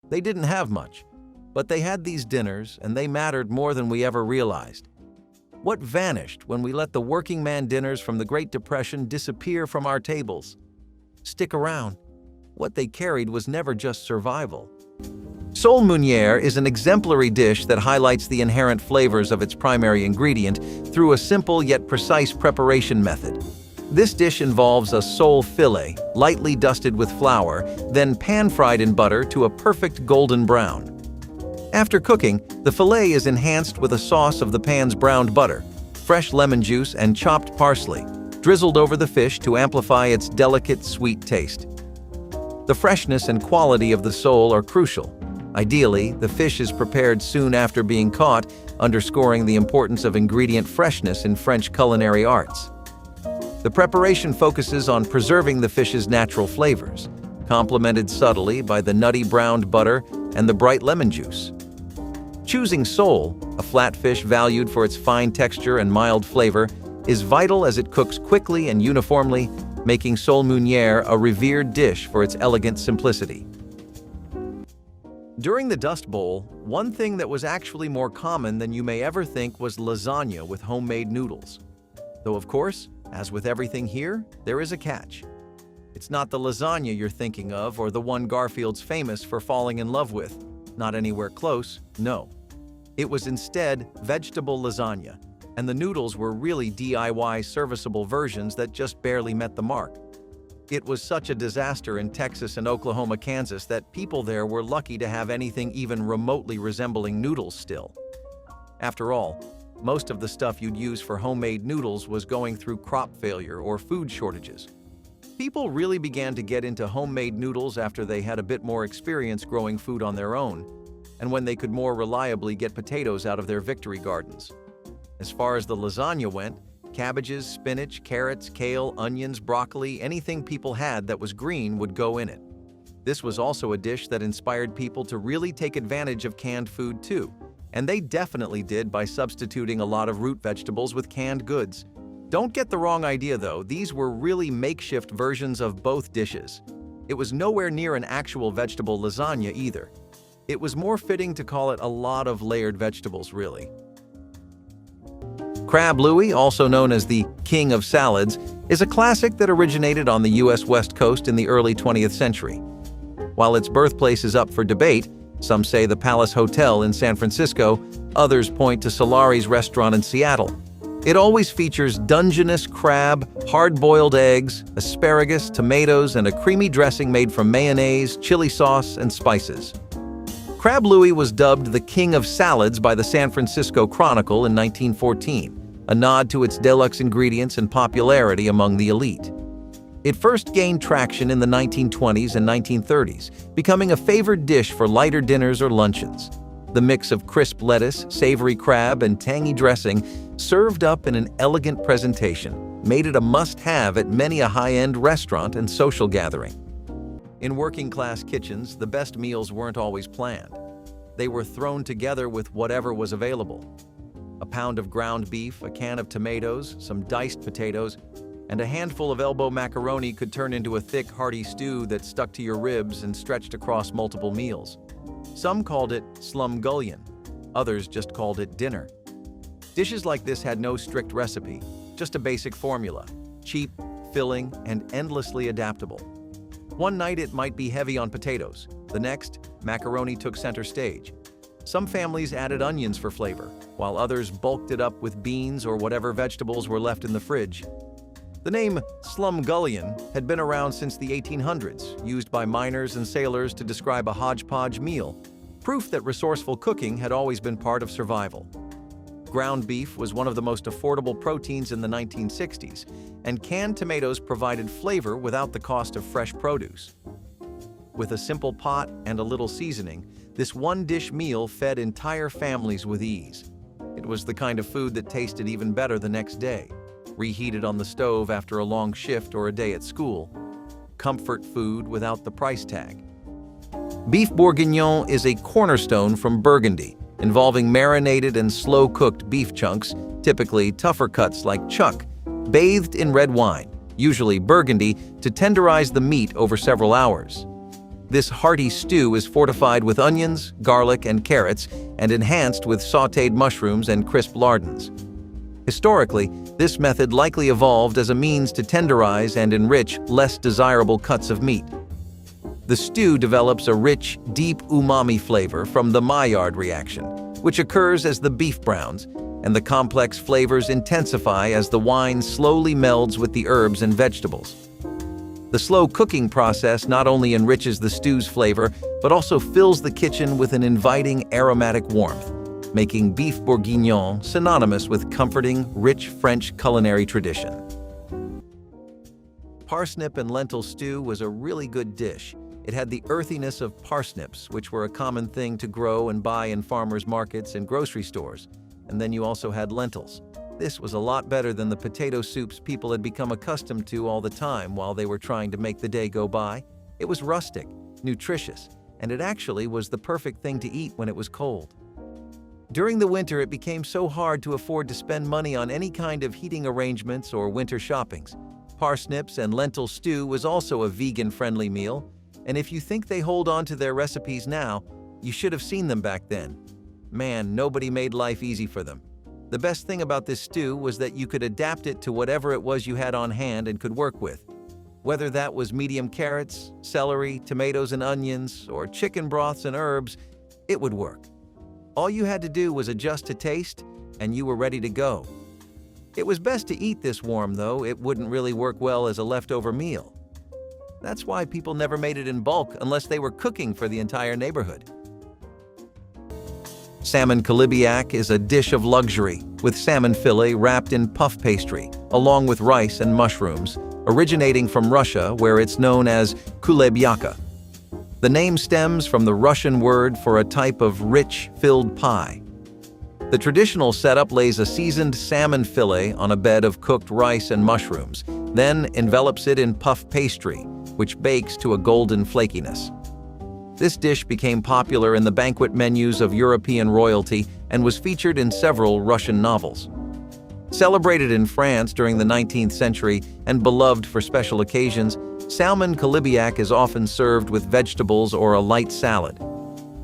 They didn't have much, but they had these dinners and they mattered more than we ever realized. What vanished when we let the working man dinners from the Great Depression disappear from our tables? Stick around. What they carried was never just survival. Sole Munir is an exemplary dish that highlights the inherent flavors of its primary ingredient through a simple yet precise preparation method. This dish involves a sole fillet, lightly dusted with flour, then pan-fried in butter to a perfect golden brown. After cooking, the fillet is enhanced with a sauce of the pan's browned butter, fresh lemon juice, and chopped parsley, drizzled over the fish to amplify its delicate, sweet taste. The freshness and quality of the sole are crucial. Ideally, the fish is prepared soon after being caught, underscoring the importance of ingredient freshness in French culinary arts. The preparation focuses on preserving the fish's natural flavors, complemented subtly by the nutty browned butter and the bright lemon juice. Choosing sole, a flat fish valued for its fine texture and mild flavor, is vital as it cooks quickly and uniformly, making sole Munir a revered dish for its elegant simplicity. During the Dust Bowl, one thing that was actually more common than you may ever think was lasagna with homemade noodles. Though of course, as with everything here, there is a catch. It's not the lasagna you're thinking of or the one Garfield's famous for falling in love with. Not anywhere close, no. It was instead vegetable lasagna, and the noodles were really DIY serviceable versions that just barely met the mark. It was such a disaster in Texas and Oklahoma, Kansas that people there were lucky to have anything even remotely resembling noodles still. After all, most of the stuff you'd use for homemade noodles was going through crop failure or food shortages. People really began to get into homemade noodles after they had a bit more experience growing food on their own, and when they could more reliably get potatoes out of their victory gardens. As far as the lasagna went, cabbages, spinach, carrots, kale, onions, broccoli, anything people had that was green would go in it. This was also a dish that inspired people to really take advantage of canned food too, and they definitely did by substituting a lot of root vegetables with canned goods. Don't get the wrong idea though, these were really makeshift versions of both dishes. It was nowhere near an actual vegetable lasagna either. It was more fitting to call it a lot of layered vegetables, really. Crab Louie, also known as the King of Salads, is a classic that originated on the US West Coast in the early 20th century. While its birthplace is up for debate, some say the Palace Hotel in San Francisco, others point to Solari's restaurant in Seattle. It always features Dungeness crab, hard-boiled eggs, asparagus, tomatoes, and a creamy dressing made from mayonnaise, chili sauce, and spices. Crab Louie was dubbed the King of Salads by the San Francisco Chronicle in 1914, a nod to its deluxe ingredients and popularity among the elite. It first gained traction in the 1920s and 1930s, becoming a favored dish for lighter dinners or luncheons. The mix of crisp lettuce, savory crab, and tangy dressing, served up in an elegant presentation, made it a must-have at many a high-end restaurant and social gathering. In working-class kitchens, the best meals weren't always planned. They were thrown together with whatever was available. A pound of ground beef, a can of tomatoes, some diced potatoes, and a handful of elbow macaroni could turn into a thick, hearty stew that stuck to your ribs and stretched across multiple meals. Some called it slumgullion, others just called it dinner. Dishes like this had no strict recipe, just a basic formula, cheap, filling, and endlessly adaptable. One night it might be heavy on potatoes, the next, macaroni took center stage. Some families added onions for flavor, while others bulked it up with beans or whatever vegetables were left in the fridge. The name slumgullion had been around since the 1800s, used by miners and sailors to describe a hodgepodge meal, proof that resourceful cooking had always been part of survival. Ground beef was one of the most affordable proteins in the 1960s, and canned tomatoes provided flavor without the cost of fresh produce. With a simple pot and a little seasoning, this one-dish meal fed entire families with ease. It was the kind of food that tasted even better the next day, reheated on the stove after a long shift or a day at school. Comfort food without the price tag. Beef bourguignon is a cornerstone from Burgundy, involving marinated and slow-cooked beef chunks, typically tougher cuts like chuck, bathed in red wine, usually Burgundy, to tenderize the meat over several hours. This hearty stew is fortified with onions, garlic, and carrots, and enhanced with sautéed mushrooms and crisp lardons. Historically, this method likely evolved as a means to tenderize and enrich less desirable cuts of meat. The stew develops a rich, deep umami flavor from the Maillard reaction, which occurs as the beef browns, and the complex flavors intensify as the wine slowly melds with the herbs and vegetables. The slow cooking process not only enriches the stew's flavor, but also fills the kitchen with an inviting aromatic warmth, making beef bourguignon synonymous with comforting, rich French culinary tradition. Parsnip and lentil stew was a really good dish. It had the earthiness of parsnips, which were a common thing to grow and buy in farmers' markets and grocery stores. And then you also had lentils. This was a lot better than the potato soups people had become accustomed to all the time while they were trying to make the day go by. It was rustic, nutritious, and it actually was the perfect thing to eat when it was cold. During the winter, it became so hard to afford to spend money on any kind of heating arrangements or winter shoppings. Parsnips and lentil stew was also a vegan-friendly meal, and if you think they hold on to their recipes now, you should have seen them back then. Man, nobody made life easy for them. The best thing about this stew was that you could adapt it to whatever it was you had on hand and could work with. Whether that was medium carrots, celery, tomatoes and onions, or chicken broths and herbs, it would work. All you had to do was adjust to taste, and you were ready to go. It was best to eat this warm, though it wouldn't really work well as a leftover meal. That's why people never made it in bulk unless they were cooking for the entire neighborhood. Salmon Calibia is a dish of luxury, with salmon fillet wrapped in puff pastry, along with rice and mushrooms, originating from Russia, where it's known as kulebyaka. The name stems from the Russian word for a type of rich, filled pie. The traditional setup lays a seasoned salmon fillet on a bed of cooked rice and mushrooms, then envelops it in puff pastry, which bakes to a golden flakiness. This dish became popular in the banquet menus of European royalty and was featured in several Russian novels. Celebrated in France during the 19th century and beloved for special occasions, Salmon Calibia is often served with vegetables or a light salad.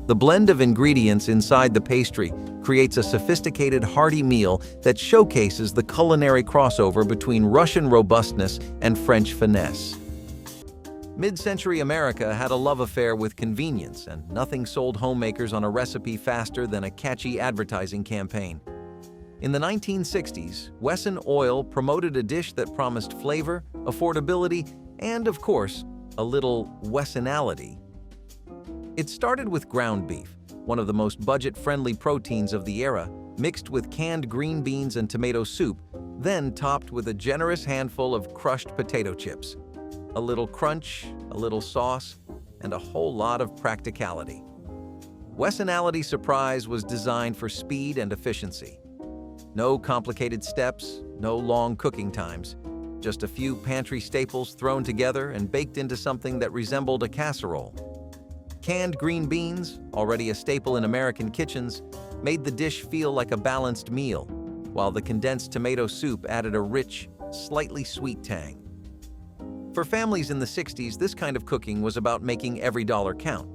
The blend of ingredients inside the pastry creates a sophisticated, hearty meal that showcases the culinary crossover between Russian robustness and French finesse. Mid-century America had a love affair with convenience, and nothing sold homemakers on a recipe faster than a catchy advertising campaign. In the 1960s, Wesson Oil promoted a dish that promised flavor, affordability, and, of course, a little Wessonality. It started with ground beef, one of the most budget-friendly proteins of the era, mixed with canned green beans and tomato soup, then topped with a generous handful of crushed potato chips. A little crunch, a little sauce, and a whole lot of practicality. Wessonality Surprise was designed for speed and efficiency. No complicated steps, no long cooking times. Just a few pantry staples thrown together and baked into something that resembled a casserole. Canned green beans, already a staple in American kitchens, made the dish feel like a balanced meal, while the condensed tomato soup added a rich, slightly sweet tang. For families in the 60s, this kind of cooking was about making every dollar count.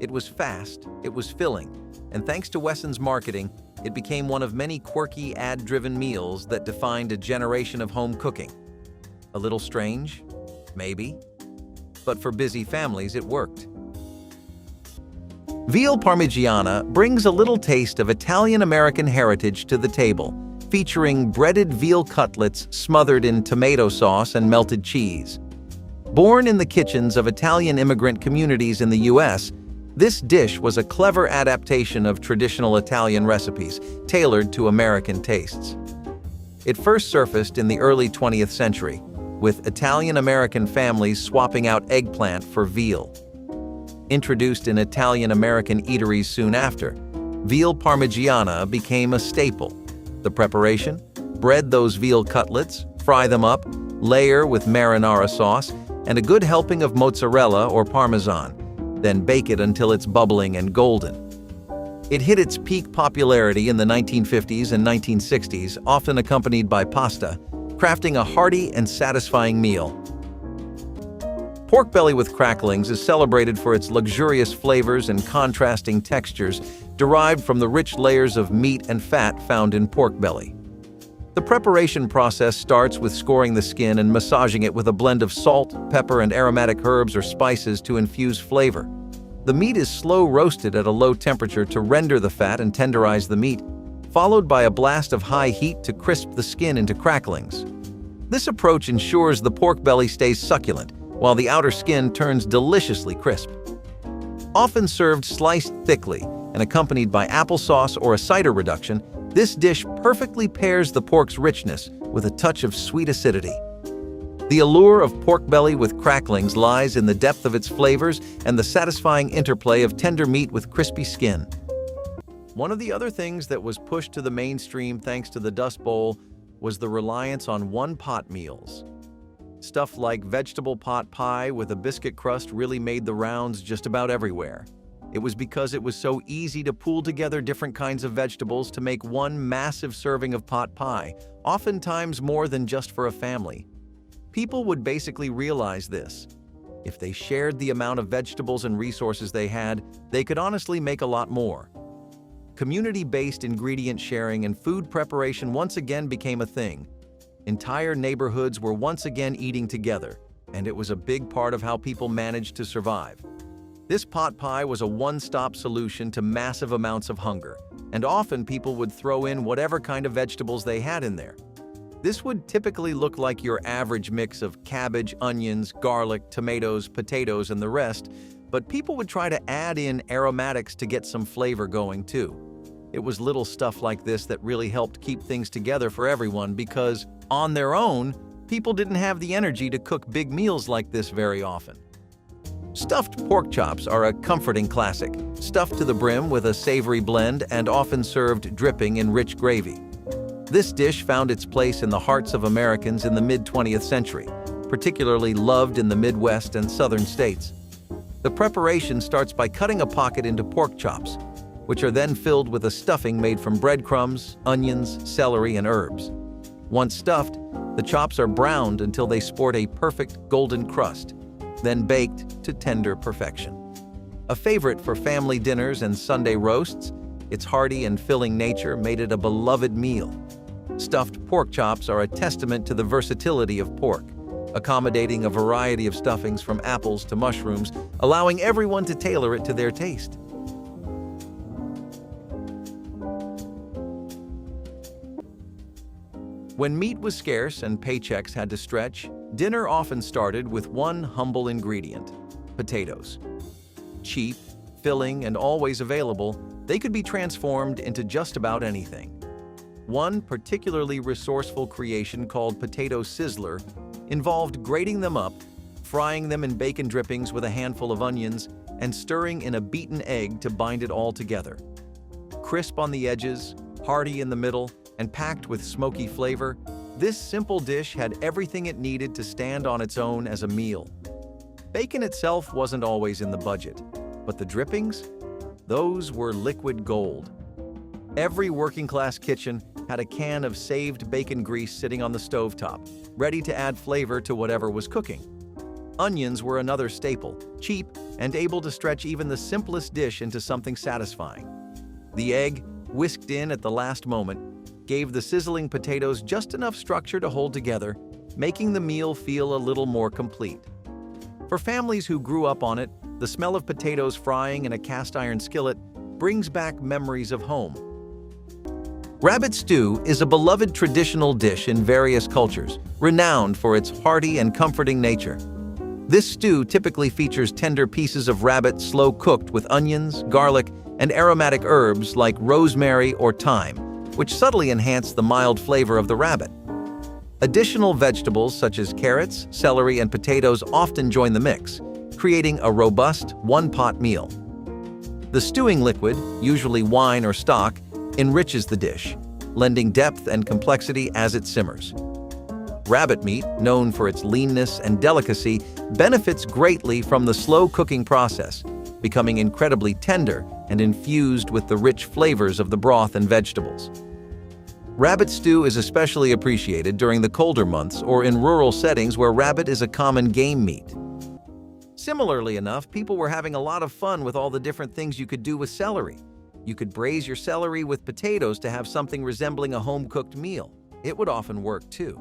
It was fast, it was filling, and thanks to Wesson's marketing, it became one of many quirky, ad-driven meals that defined a generation of home cooking. A little strange? Maybe. But for busy families, it worked. Veal Parmigiana brings a little taste of Italian-American heritage to the table, featuring breaded veal cutlets smothered in tomato sauce and melted cheese. Born in the kitchens of Italian immigrant communities in the U.S., this dish was a clever adaptation of traditional Italian recipes tailored to American tastes. It first surfaced in the early 20th century, with Italian-American families swapping out eggplant for veal. Introduced in Italian-American eateries soon after, veal Parmigiana became a staple. The preparation? Bread those veal cutlets, fry them up, layer with marinara sauce, and a good helping of mozzarella or parmesan, then bake it until it's bubbling and golden. It hit its peak popularity in the 1950s and 1960s, often accompanied by pasta, crafting a hearty and satisfying meal. Pork belly with cracklings is celebrated for its luxurious flavors and contrasting textures derived from the rich layers of meat and fat found in pork belly. The preparation process starts with scoring the skin and massaging it with a blend of salt, pepper, and aromatic herbs or spices to infuse flavor. The meat is slow roasted at a low temperature to render the fat and tenderize the meat, followed by a blast of high heat to crisp the skin into cracklings. This approach ensures the pork belly stays succulent, while the outer skin turns deliciously crisp. Often served sliced thickly and accompanied by applesauce or a cider reduction, this dish perfectly pairs the pork's richness with a touch of sweet acidity. The allure of pork belly with cracklings lies in the depth of its flavors and the satisfying interplay of tender meat with crispy skin. One of the other things that was pushed to the mainstream thanks to the Dust Bowl was the reliance on one-pot meals. Stuff like vegetable pot pie with a biscuit crust really made the rounds just about everywhere. It was because it was so easy to pool together different kinds of vegetables to make one massive serving of pot pie, oftentimes more than just for a family. People would basically realize this. If they shared the amount of vegetables and resources they had, they could honestly make a lot more. Community-based ingredient sharing and food preparation once again became a thing. Entire neighborhoods were once again eating together, and it was a big part of how people managed to survive. This pot pie was a one-stop solution to massive amounts of hunger, and often people would throw in whatever kind of vegetables they had in there. This would typically look like your average mix of cabbage, onions, garlic, tomatoes, potatoes, and the rest, but people would try to add in aromatics to get some flavor going too. It was little stuff like this that really helped keep things together for everyone because, on their own, people didn't have the energy to cook big meals like this very often. Stuffed pork chops are a comforting classic, stuffed to the brim with a savory blend and often served dripping in rich gravy. This dish found its place in the hearts of Americans in the mid-20th century, particularly loved in the Midwest and southern states. The preparation starts by cutting a pocket into pork chops, which are then filled with a stuffing made from breadcrumbs, onions, celery, and herbs. Once stuffed, the chops are browned until they sport a perfect golden crust, then baked to tender perfection. A favorite for family dinners and Sunday roasts, its hearty and filling nature made it a beloved meal. Stuffed pork chops are a testament to the versatility of pork, accommodating a variety of stuffings from apples to mushrooms, allowing everyone to tailor it to their taste. When meat was scarce and paychecks had to stretch, dinner often started with one humble ingredient: potatoes. Cheap, filling, and always available, they could be transformed into just about anything. One particularly resourceful creation called potato sizzler involved grating them up, frying them in bacon drippings with a handful of onions, and stirring in a beaten egg to bind it all together. Crisp on the edges, hearty in the middle, and packed with smoky flavor, this simple dish had everything it needed to stand on its own as a meal. Bacon itself wasn't always in the budget, but the drippings? Those were liquid gold. Every working-class kitchen had a can of saved bacon grease sitting on the stovetop, ready to add flavor to whatever was cooking. Onions were another staple, cheap, and able to stretch even the simplest dish into something satisfying. The egg, whisked in at the last moment, gave the sizzling potatoes just enough structure to hold together, making the meal feel a little more complete. For families who grew up on it, the smell of potatoes frying in a cast-iron skillet brings back memories of home. Rabbit stew is a beloved traditional dish in various cultures, renowned for its hearty and comforting nature. This stew typically features tender pieces of rabbit slow-cooked with onions, garlic, and aromatic herbs like rosemary or thyme, which subtly enhance the mild flavor of the rabbit. Additional vegetables such as carrots, celery, and potatoes often join the mix, creating a robust one-pot meal. The stewing liquid, usually wine or stock, enriches the dish, lending depth and complexity as it simmers. Rabbit meat, known for its leanness and delicacy, benefits greatly from the slow cooking process, becoming incredibly tender and infused with the rich flavors of the broth and vegetables. Rabbit stew is especially appreciated during the colder months or in rural settings where rabbit is a common game meat. Similarly enough, people were having a lot of fun with all the different things you could do with celery. You could braise your celery with potatoes to have something resembling a home-cooked meal. It would often work too.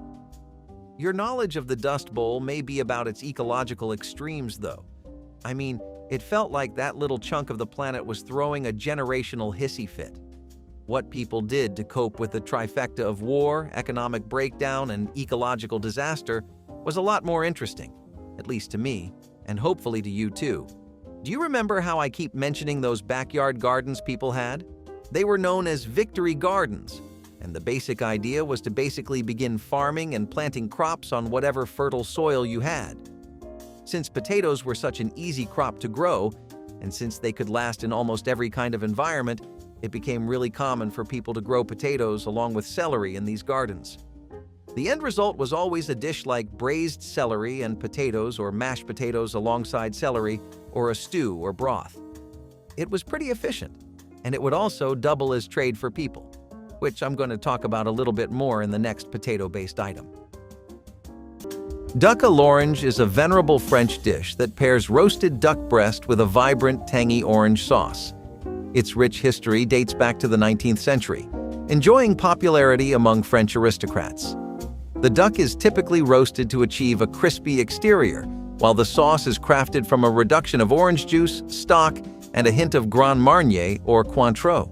Your knowledge of the Dust Bowl may be about its ecological extremes, though. I mean, it felt like that little chunk of the planet was throwing a generational hissy fit. What people did to cope with the trifecta of war, economic breakdown, and ecological disaster was a lot more interesting, at least to me, and hopefully to you too. Do you remember how I keep mentioning those backyard gardens people had? They were known as victory gardens, and the basic idea was to basically begin farming and planting crops on whatever fertile soil you had. Since potatoes were such an easy crop to grow, and since they could last in almost every kind of environment, it became really common for people to grow potatoes along with celery in these gardens. The end result was always a dish like braised celery and potatoes or mashed potatoes alongside celery, or a stew or broth. It was pretty efficient, and it would also double as trade for people, which I'm going to talk about a little bit more in the next potato-based item. Duck à l'orange is a venerable French dish that pairs roasted duck breast with a vibrant, tangy orange sauce. Its rich history dates back to the 19th century, enjoying popularity among French aristocrats. The duck is typically roasted to achieve a crispy exterior, while the sauce is crafted from a reduction of orange juice, stock, and a hint of Grand Marnier or Cointreau.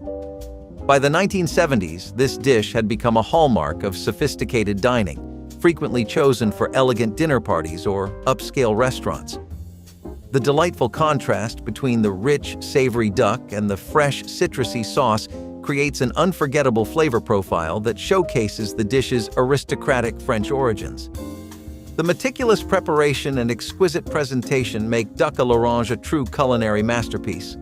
By the 1970s, this dish had become a hallmark of sophisticated dining, frequently chosen for elegant dinner parties or upscale restaurants. The delightful contrast between the rich, savory duck and the fresh, citrusy sauce creates an unforgettable flavor profile that showcases the dish's aristocratic French origins. The meticulous preparation and exquisite presentation make duck à l'orange a true culinary masterpiece.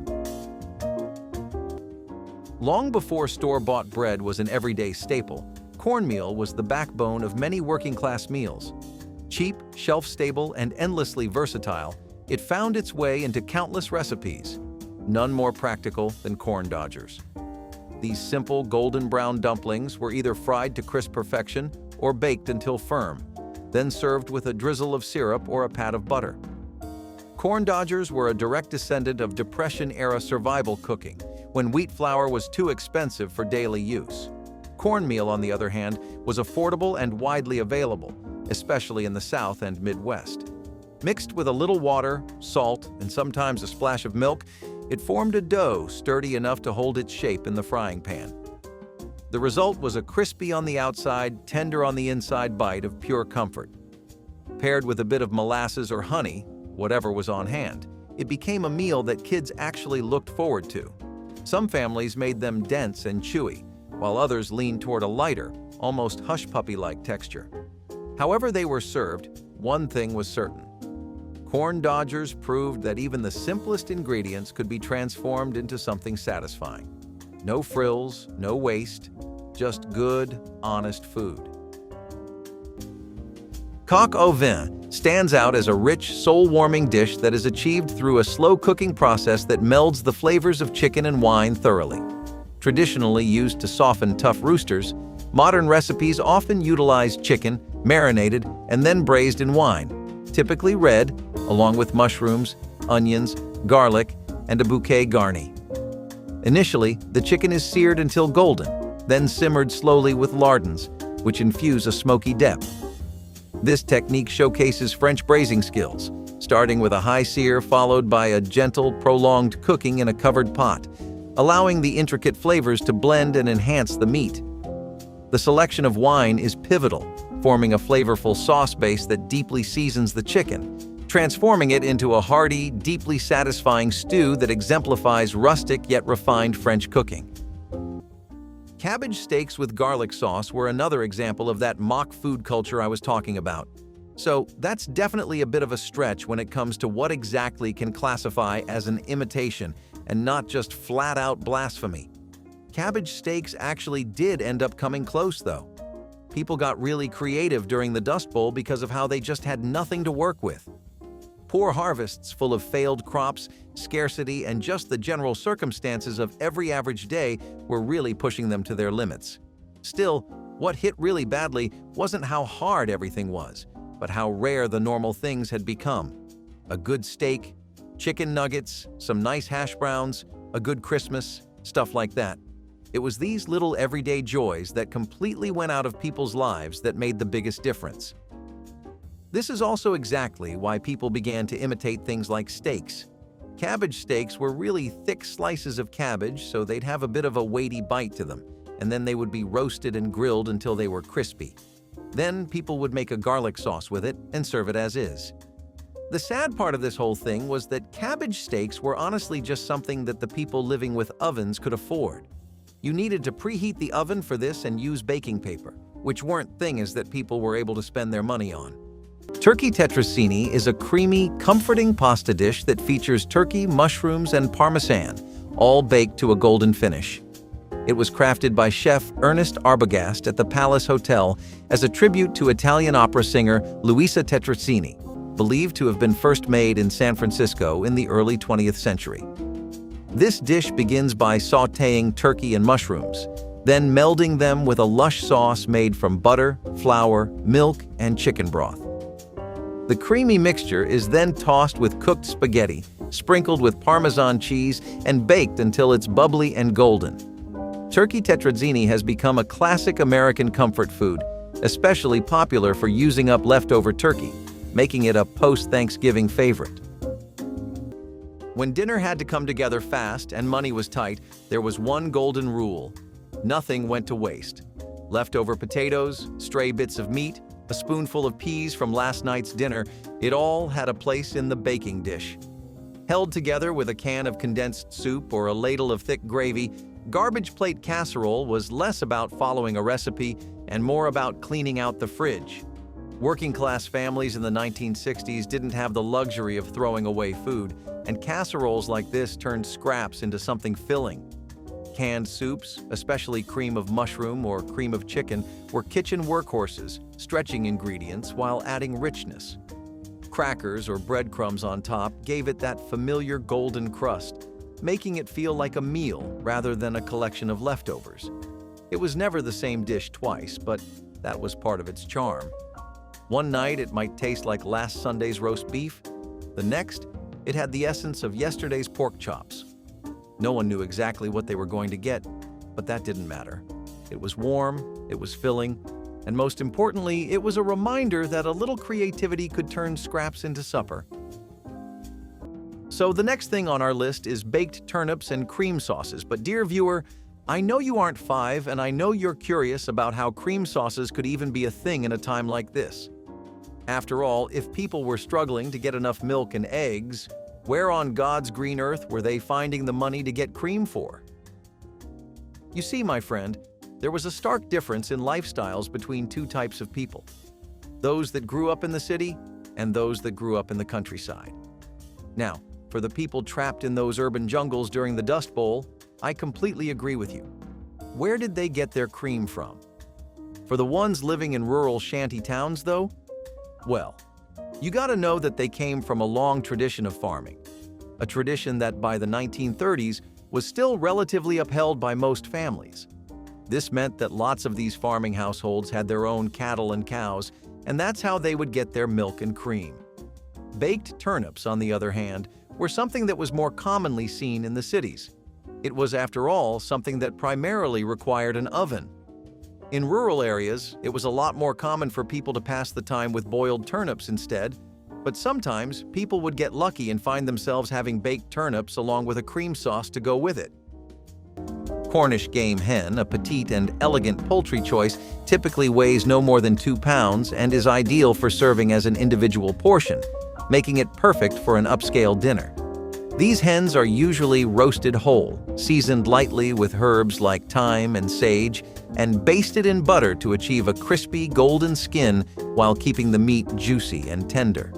Long before store-bought bread was an everyday staple, cornmeal was the backbone of many working-class meals. Cheap, shelf-stable, and endlessly versatile, it found its way into countless recipes, none more practical than corn dodgers. These simple golden brown dumplings were either fried to crisp perfection or baked until firm, then served with a drizzle of syrup or a pat of butter. Corn dodgers were a direct descendant of Depression-era survival cooking, when wheat flour was too expensive for daily use. Cornmeal, on the other hand, was affordable and widely available, especially in the South and Midwest. Mixed with a little water, salt, and sometimes a splash of milk, it formed a dough sturdy enough to hold its shape in the frying pan. The result was a crispy on the outside, tender on the inside bite of pure comfort. Paired with a bit of molasses or honey, whatever was on hand, it became a meal that kids actually looked forward to. Some families made them dense and chewy, while others leaned toward a lighter, almost hush-puppy-like texture. However they were served, one thing was certain. Corn dodgers proved that even the simplest ingredients could be transformed into something satisfying. No frills, no waste, just good, honest food. Coq au vin stands out as a rich, soul-warming dish that is achieved through a slow-cooking process that melds the flavors of chicken and wine thoroughly. Traditionally used to soften tough roosters, modern recipes often utilize chicken, marinated, and then braised in wine, typically red, along with mushrooms, onions, garlic, and a bouquet garni. Initially, the chicken is seared until golden, then simmered slowly with lardons, which infuse a smoky depth. This technique showcases French braising skills, starting with a high sear followed by a gentle, prolonged cooking in a covered pot, allowing the intricate flavors to blend and enhance the meat. The selection of wine is pivotal, forming a flavorful sauce base that deeply seasons the chicken, transforming it into a hearty, deeply satisfying stew that exemplifies rustic yet refined French cooking. Cabbage steaks with garlic sauce were another example of that mock food culture I was talking about. So that's definitely a bit of a stretch when it comes to what exactly can classify as an imitation and not just flat-out blasphemy. Cabbage steaks actually did end up coming close, though. People got really creative during the Dust Bowl because of how they just had nothing to work with. Poor harvests full of failed crops, scarcity, and just the general circumstances of every average day were really pushing them to their limits. Still, what hit really badly wasn't how hard everything was, but how rare the normal things had become. a good steak, chicken nuggets, some nice hash browns, a good Christmas, stuff like that. It was these little everyday joys that completely went out of people's lives that made the biggest difference. This is also exactly why people began to imitate things like steaks. Cabbage steaks were really thick slices of cabbage, so they'd have a bit of a weighty bite to them, and then they would be roasted and grilled until they were crispy. Then people would make a garlic sauce with it and serve it as is. The sad part of this whole thing was that cabbage steaks were honestly just something that the people living with ovens could afford. You needed to preheat the oven for this and use baking paper, which weren't things that people were able to spend their money on. Turkey tetrazini is a creamy, comforting pasta dish that features turkey, mushrooms, and parmesan, all baked to a golden finish. It was crafted by chef Ernest Arbogast at the Palace Hotel as a tribute to Italian opera singer Luisa Tetrazini, believed to have been first made in San Francisco in the early 20th century. This dish begins by sautéing turkey and mushrooms, then melding them with a lush sauce made from butter, flour, milk, and chicken broth. The creamy mixture is then tossed with cooked spaghetti, sprinkled with Parmesan cheese, and baked until it's bubbly and golden. Turkey tetrazzini has become a classic American comfort food, especially popular for using up leftover turkey, making it a post-Thanksgiving favorite. When dinner had to come together fast and money was tight, there was one golden rule: nothing went to waste. Leftover potatoes, stray bits of meat, a spoonful of peas from last night's dinner, it all had a place in the baking dish. Held together with a can of condensed soup or a ladle of thick gravy, garbage plate casserole was less about following a recipe and more about cleaning out the fridge. Working-class families in the 1960s didn't have the luxury of throwing away food, and casseroles like this turned scraps into something filling. Canned soups, especially cream of mushroom or cream of chicken, were kitchen workhorses, stretching ingredients while adding richness. Crackers or breadcrumbs on top gave it that familiar golden crust, making it feel like a meal rather than a collection of leftovers. It was never the same dish twice, but that was part of its charm. One night it might taste like last Sunday's roast beef. The next, it had the essence of yesterday's pork chops. No one knew exactly what they were going to get, but that didn't matter. It was warm, it was filling, and most importantly, it was a reminder that a little creativity could turn scraps into supper. So the next thing on our list is baked turnips and cream sauces. But dear viewer, I know you aren't 5, and I know you're curious about how cream sauces could even be a thing in a time like this. After all, if people were struggling to get enough milk and eggs, where on God's green earth were they finding the money to get cream for? You see, my friend, there was a stark difference in lifestyles between two types of people: those that grew up in the city and those that grew up in the countryside. Now, for the people trapped in those urban jungles during the Dust Bowl, I completely agree with you. Where did they get their cream from? For the ones living in rural shanty towns, though, well, you gotta know that they came from a long tradition of farming, a tradition that by the 1930s was still relatively upheld by most families. This meant that lots of these farming households had their own cattle and cows, and that's how they would get their milk and cream. Baked turnips, on the other hand, were something that was more commonly seen in the cities. It was, after all, something that primarily required an oven. In rural areas, it was a lot more common for people to pass the time with boiled turnips instead, but sometimes people would get lucky and find themselves having baked turnips along with a cream sauce to go with it. Cornish game hen, a petite and elegant poultry choice, typically weighs no more than 2 pounds and is ideal for serving as an individual portion, making it perfect for an upscale dinner. These hens are usually roasted whole, seasoned lightly with herbs like thyme and sage, and basted in butter to achieve a crispy, golden skin while keeping the meat juicy and tender.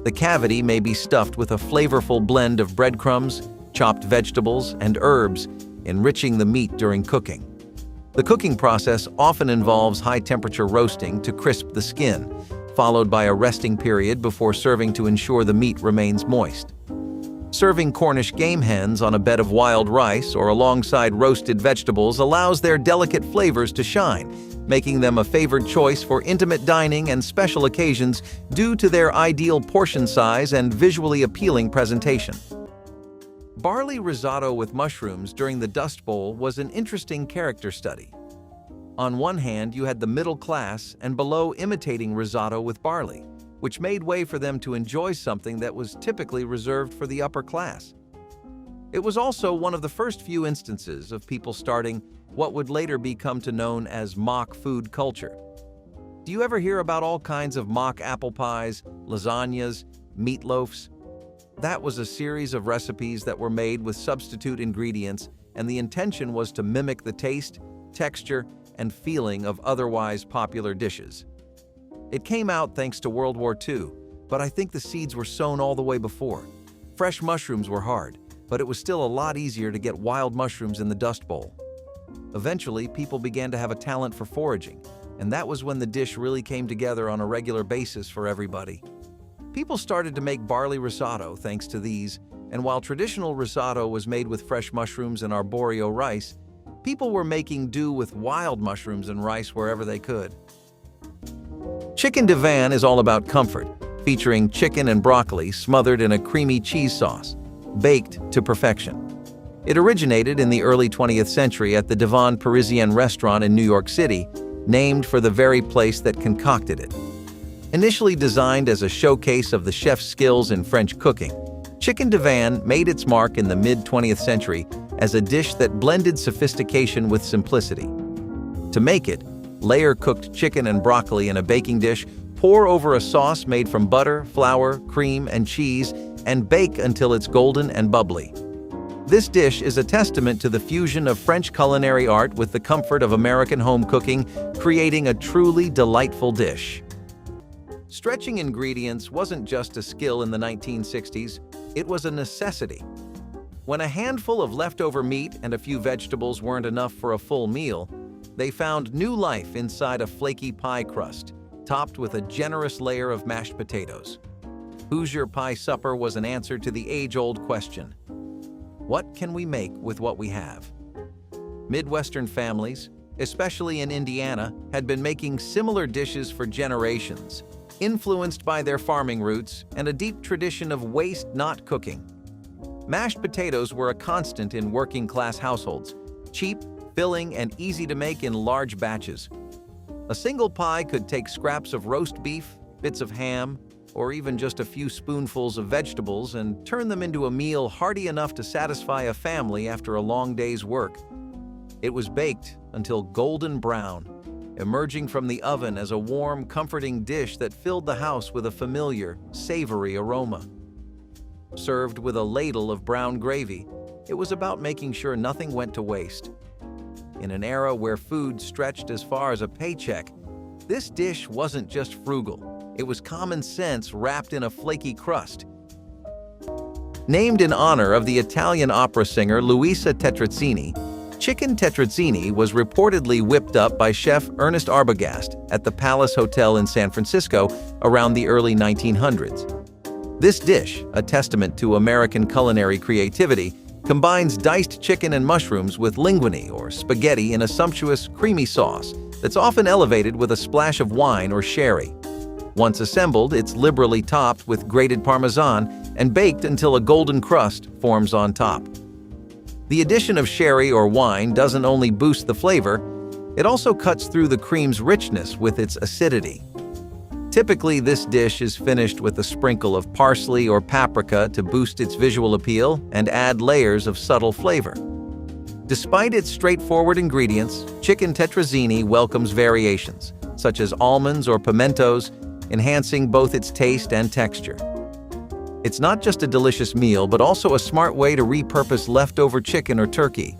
The cavity may be stuffed with a flavorful blend of breadcrumbs, chopped vegetables, and herbs, enriching the meat during cooking. The cooking process often involves high-temperature roasting to crisp the skin, followed by a resting period before serving to ensure the meat remains moist. Serving Cornish game hens on a bed of wild rice or alongside roasted vegetables allows their delicate flavors to shine, making them a favored choice for intimate dining and special occasions due to their ideal portion size and visually appealing presentation. Barley risotto with mushrooms during the Dust Bowl was an interesting character study. On one hand, you had the middle class and below imitating risotto with barley, which made way for them to enjoy something that was typically reserved for the upper class. It was also one of the first few instances of people starting what would later become known as mock food culture. Do you ever hear about all kinds of mock apple pies, lasagnas, meatloafs? That was a series of recipes that were made with substitute ingredients, and the intention was to mimic the taste, texture, and feeling of otherwise popular dishes. It came out thanks to World War II, but I think the seeds were sown all the way before. Fresh mushrooms were hard, but it was still a lot easier to get wild mushrooms in the Dust Bowl. Eventually, people began to have a talent for foraging, and that was when the dish really came together on a regular basis for everybody. People started to make barley risotto thanks to these, and while traditional risotto was made with fresh mushrooms and arborio rice, people were making do with wild mushrooms and rice wherever they could. Chicken Diane is all about comfort, featuring chicken and broccoli smothered in a creamy cheese sauce, baked to perfection. It originated in the early 20th century at the Divan Parisien restaurant in New York City, named for the very place that concocted it. Initially designed as a showcase of the chef's skills in French cooking, Chicken Diane made its mark in the mid-20th century as a dish that blended sophistication with simplicity. To make it, layer cooked chicken and broccoli in a baking dish, pour over a sauce made from butter, flour, cream, and cheese, and bake until it's golden and bubbly. This dish is a testament to the fusion of French culinary art with the comfort of American home cooking, creating a truly delightful dish. Stretching ingredients wasn't just a skill in the 1960s, it was a necessity. When a handful of leftover meat and a few vegetables weren't enough for a full meal, they found new life inside a flaky pie crust, topped with a generous layer of mashed potatoes. Hoosier pie supper was an answer to the age-old question: what can we make with what we have? Midwestern families, especially in Indiana, had been making similar dishes for generations, influenced by their farming roots and a deep tradition of waste not cooking. Mashed potatoes were a constant in working-class households, cheap, filling, and easy to make in large batches. A single pie could take scraps of roast beef, bits of ham, or even just a few spoonfuls of vegetables and turn them into a meal hearty enough to satisfy a family after a long day's work. It was baked until golden brown, emerging from the oven as a warm, comforting dish that filled the house with a familiar, savory aroma. Served with a ladle of brown gravy, it was about making sure nothing went to waste. In an era where food stretched as far as a paycheck, this dish wasn't just frugal, it was common sense wrapped in a flaky crust. Named in honor of the Italian opera singer Luisa Tetrazini, chicken tetrazini was reportedly whipped up by chef Ernest Arbogast at the Palace Hotel in San Francisco around the early 1900s. This dish, a testament to American culinary creativity, combines diced chicken and mushrooms with linguine or spaghetti in a sumptuous, creamy sauce that's often elevated with a splash of wine or sherry. Once assembled, it's liberally topped with grated Parmesan and baked until a golden crust forms on top. The addition of sherry or wine doesn't only boost the flavor, it also cuts through the cream's richness with its acidity. Typically, this dish is finished with a sprinkle of parsley or paprika to boost its visual appeal and add layers of subtle flavor. Despite its straightforward ingredients, chicken tetrazini welcomes variations, such as almonds or pimentos, enhancing both its taste and texture. It's not just a delicious meal, but also a smart way to repurpose leftover chicken or turkey.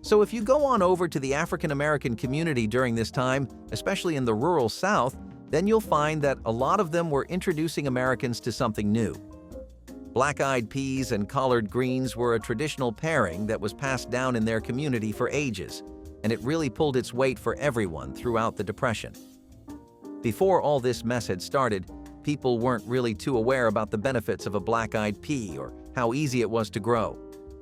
So if you go on over to the African American community during this time, especially in the rural South, then you'll find that a lot of them were introducing Americans to something new. Black-eyed peas and collard greens were a traditional pairing that was passed down in their community for ages, and it really pulled its weight for everyone throughout the Depression. Before all this mess had started, people weren't really too aware about the benefits of a black-eyed pea or how easy it was to grow.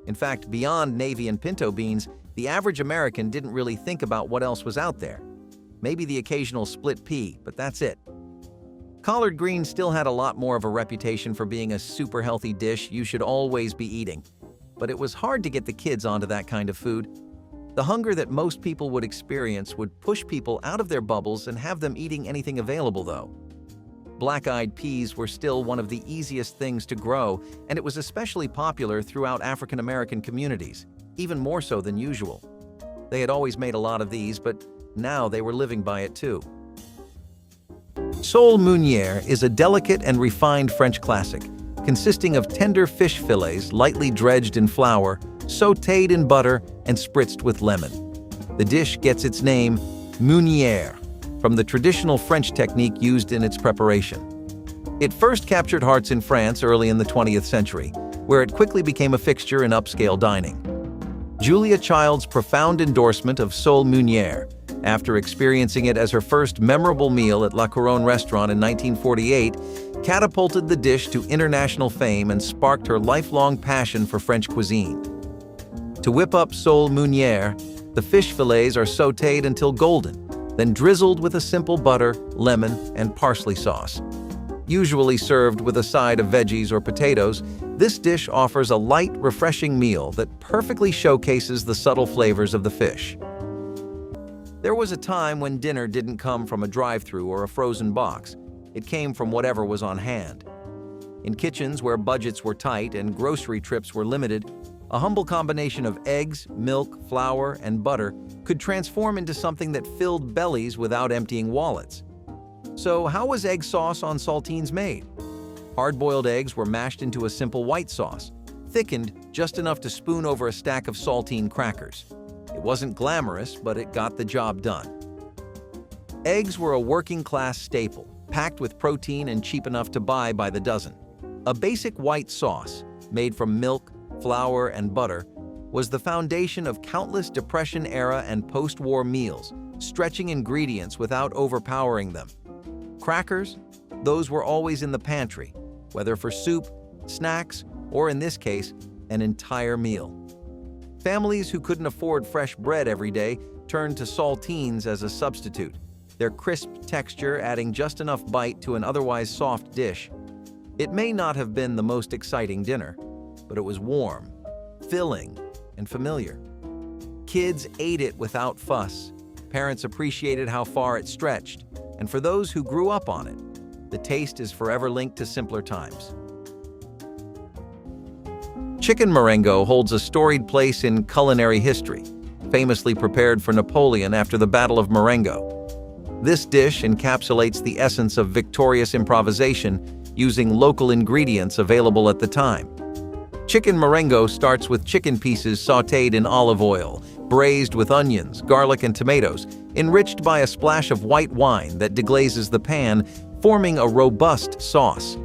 In fact, beyond navy and pinto beans, the average American didn't really think about what else was out there. Maybe the occasional split pea, but that's it. Collard greens still had a lot more of a reputation for being a super healthy dish you should always be eating. But it was hard to get the kids onto that kind of food. The hunger that most people would experience would push people out of their bubbles and have them eating anything available, though. Black-eyed peas were still one of the easiest things to grow, and it was especially popular throughout African American communities, even more so than usual. They had always made a lot of these, but now they were living by it too. Sole Munir is a delicate and refined French classic, consisting of tender fish fillets lightly dredged in flour, sautéed in butter, and spritzed with lemon. The dish gets its name, Munir, from the traditional French technique used in its preparation. It first captured hearts in France early in the 20th century, where it quickly became a fixture in upscale dining. Julia Child's profound endorsement of Sole Munir, after experiencing it as her first memorable meal at La Couronne restaurant in 1948, catapulted the dish to international fame and sparked her lifelong passion for French cuisine. To whip up Sole Munir, the fish fillets are sautéed until golden, then drizzled with a simple butter, lemon, and parsley sauce. Usually served with a side of veggies or potatoes, this dish offers a light, refreshing meal that perfectly showcases the subtle flavors of the fish. There was a time when dinner didn't come from a drive-thru or a frozen box. It came from whatever was on hand. In kitchens where budgets were tight and grocery trips were limited, a humble combination of eggs, milk, flour, and butter could transform into something that filled bellies without emptying wallets. So how was egg sauce on saltines made? Hard-boiled eggs were mashed into a simple white sauce, thickened just enough to spoon over a stack of saltine crackers. It wasn't glamorous, but it got the job done. Eggs were a working-class staple, packed with protein and cheap enough to buy by the dozen. A basic white sauce, made from milk, flour, and butter, was the foundation of countless Depression-era and post-war meals, stretching ingredients without overpowering them. Crackers, those were always in the pantry, whether for soup, snacks, or in this case, an entire meal. Families who couldn't afford fresh bread every day turned to saltines as a substitute, their crisp texture adding just enough bite to an otherwise soft dish. It may not have been the most exciting dinner, but it was warm, filling, and familiar. Kids ate it without fuss. Parents appreciated how far it stretched, and for those who grew up on it, the taste is forever linked to simpler times. Chicken Moringo holds a storied place in culinary history, famously prepared for Napoleon after the Battle of Marengo. This dish encapsulates the essence of victorious improvisation using local ingredients available at the time. Chicken Moringo starts with chicken pieces sautéed in olive oil, braised with onions, garlic, and tomatoes, enriched by a splash of white wine that deglazes the pan, forming a robust sauce.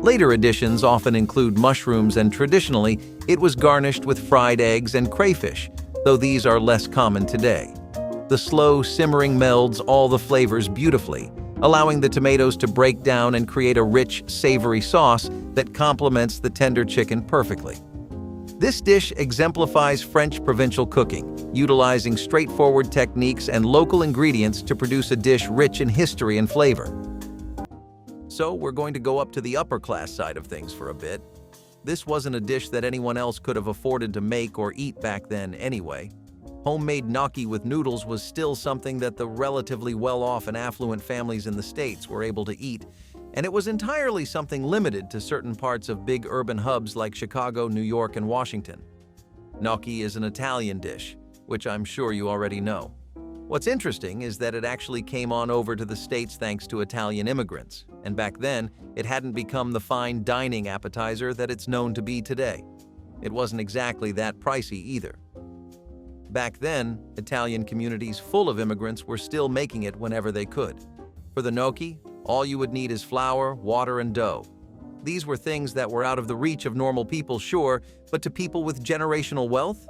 Later additions often include mushrooms, and traditionally, it was garnished with fried eggs and crayfish, though these are less common today. The slow simmering melds all the flavors beautifully, allowing the tomatoes to break down and create a rich, savory sauce that complements the tender chicken perfectly. This dish exemplifies French provincial cooking, utilizing straightforward techniques and local ingredients to produce a dish rich in history and flavor. So we're going to go up to the upper class side of things for a bit. This wasn't a dish that anyone else could have afforded to make or eat back then anyway. Homemade gnocchi with noodles was still something that the relatively well-off and affluent families in the States were able to eat, and it was entirely something limited to certain parts of big urban hubs like Chicago, New York, and Washington. Gnocchi is an Italian dish, which I'm sure you already know. What's interesting is that it actually came on over to the States thanks to Italian immigrants, and back then, it hadn't become the fine dining appetizer that it's known to be today. It wasn't exactly that pricey either. Back then, Italian communities full of immigrants were still making it whenever they could. For the gnocchi, all you would need is flour, water, and dough. These were things that were out of the reach of normal people, sure, but to people with generational wealth?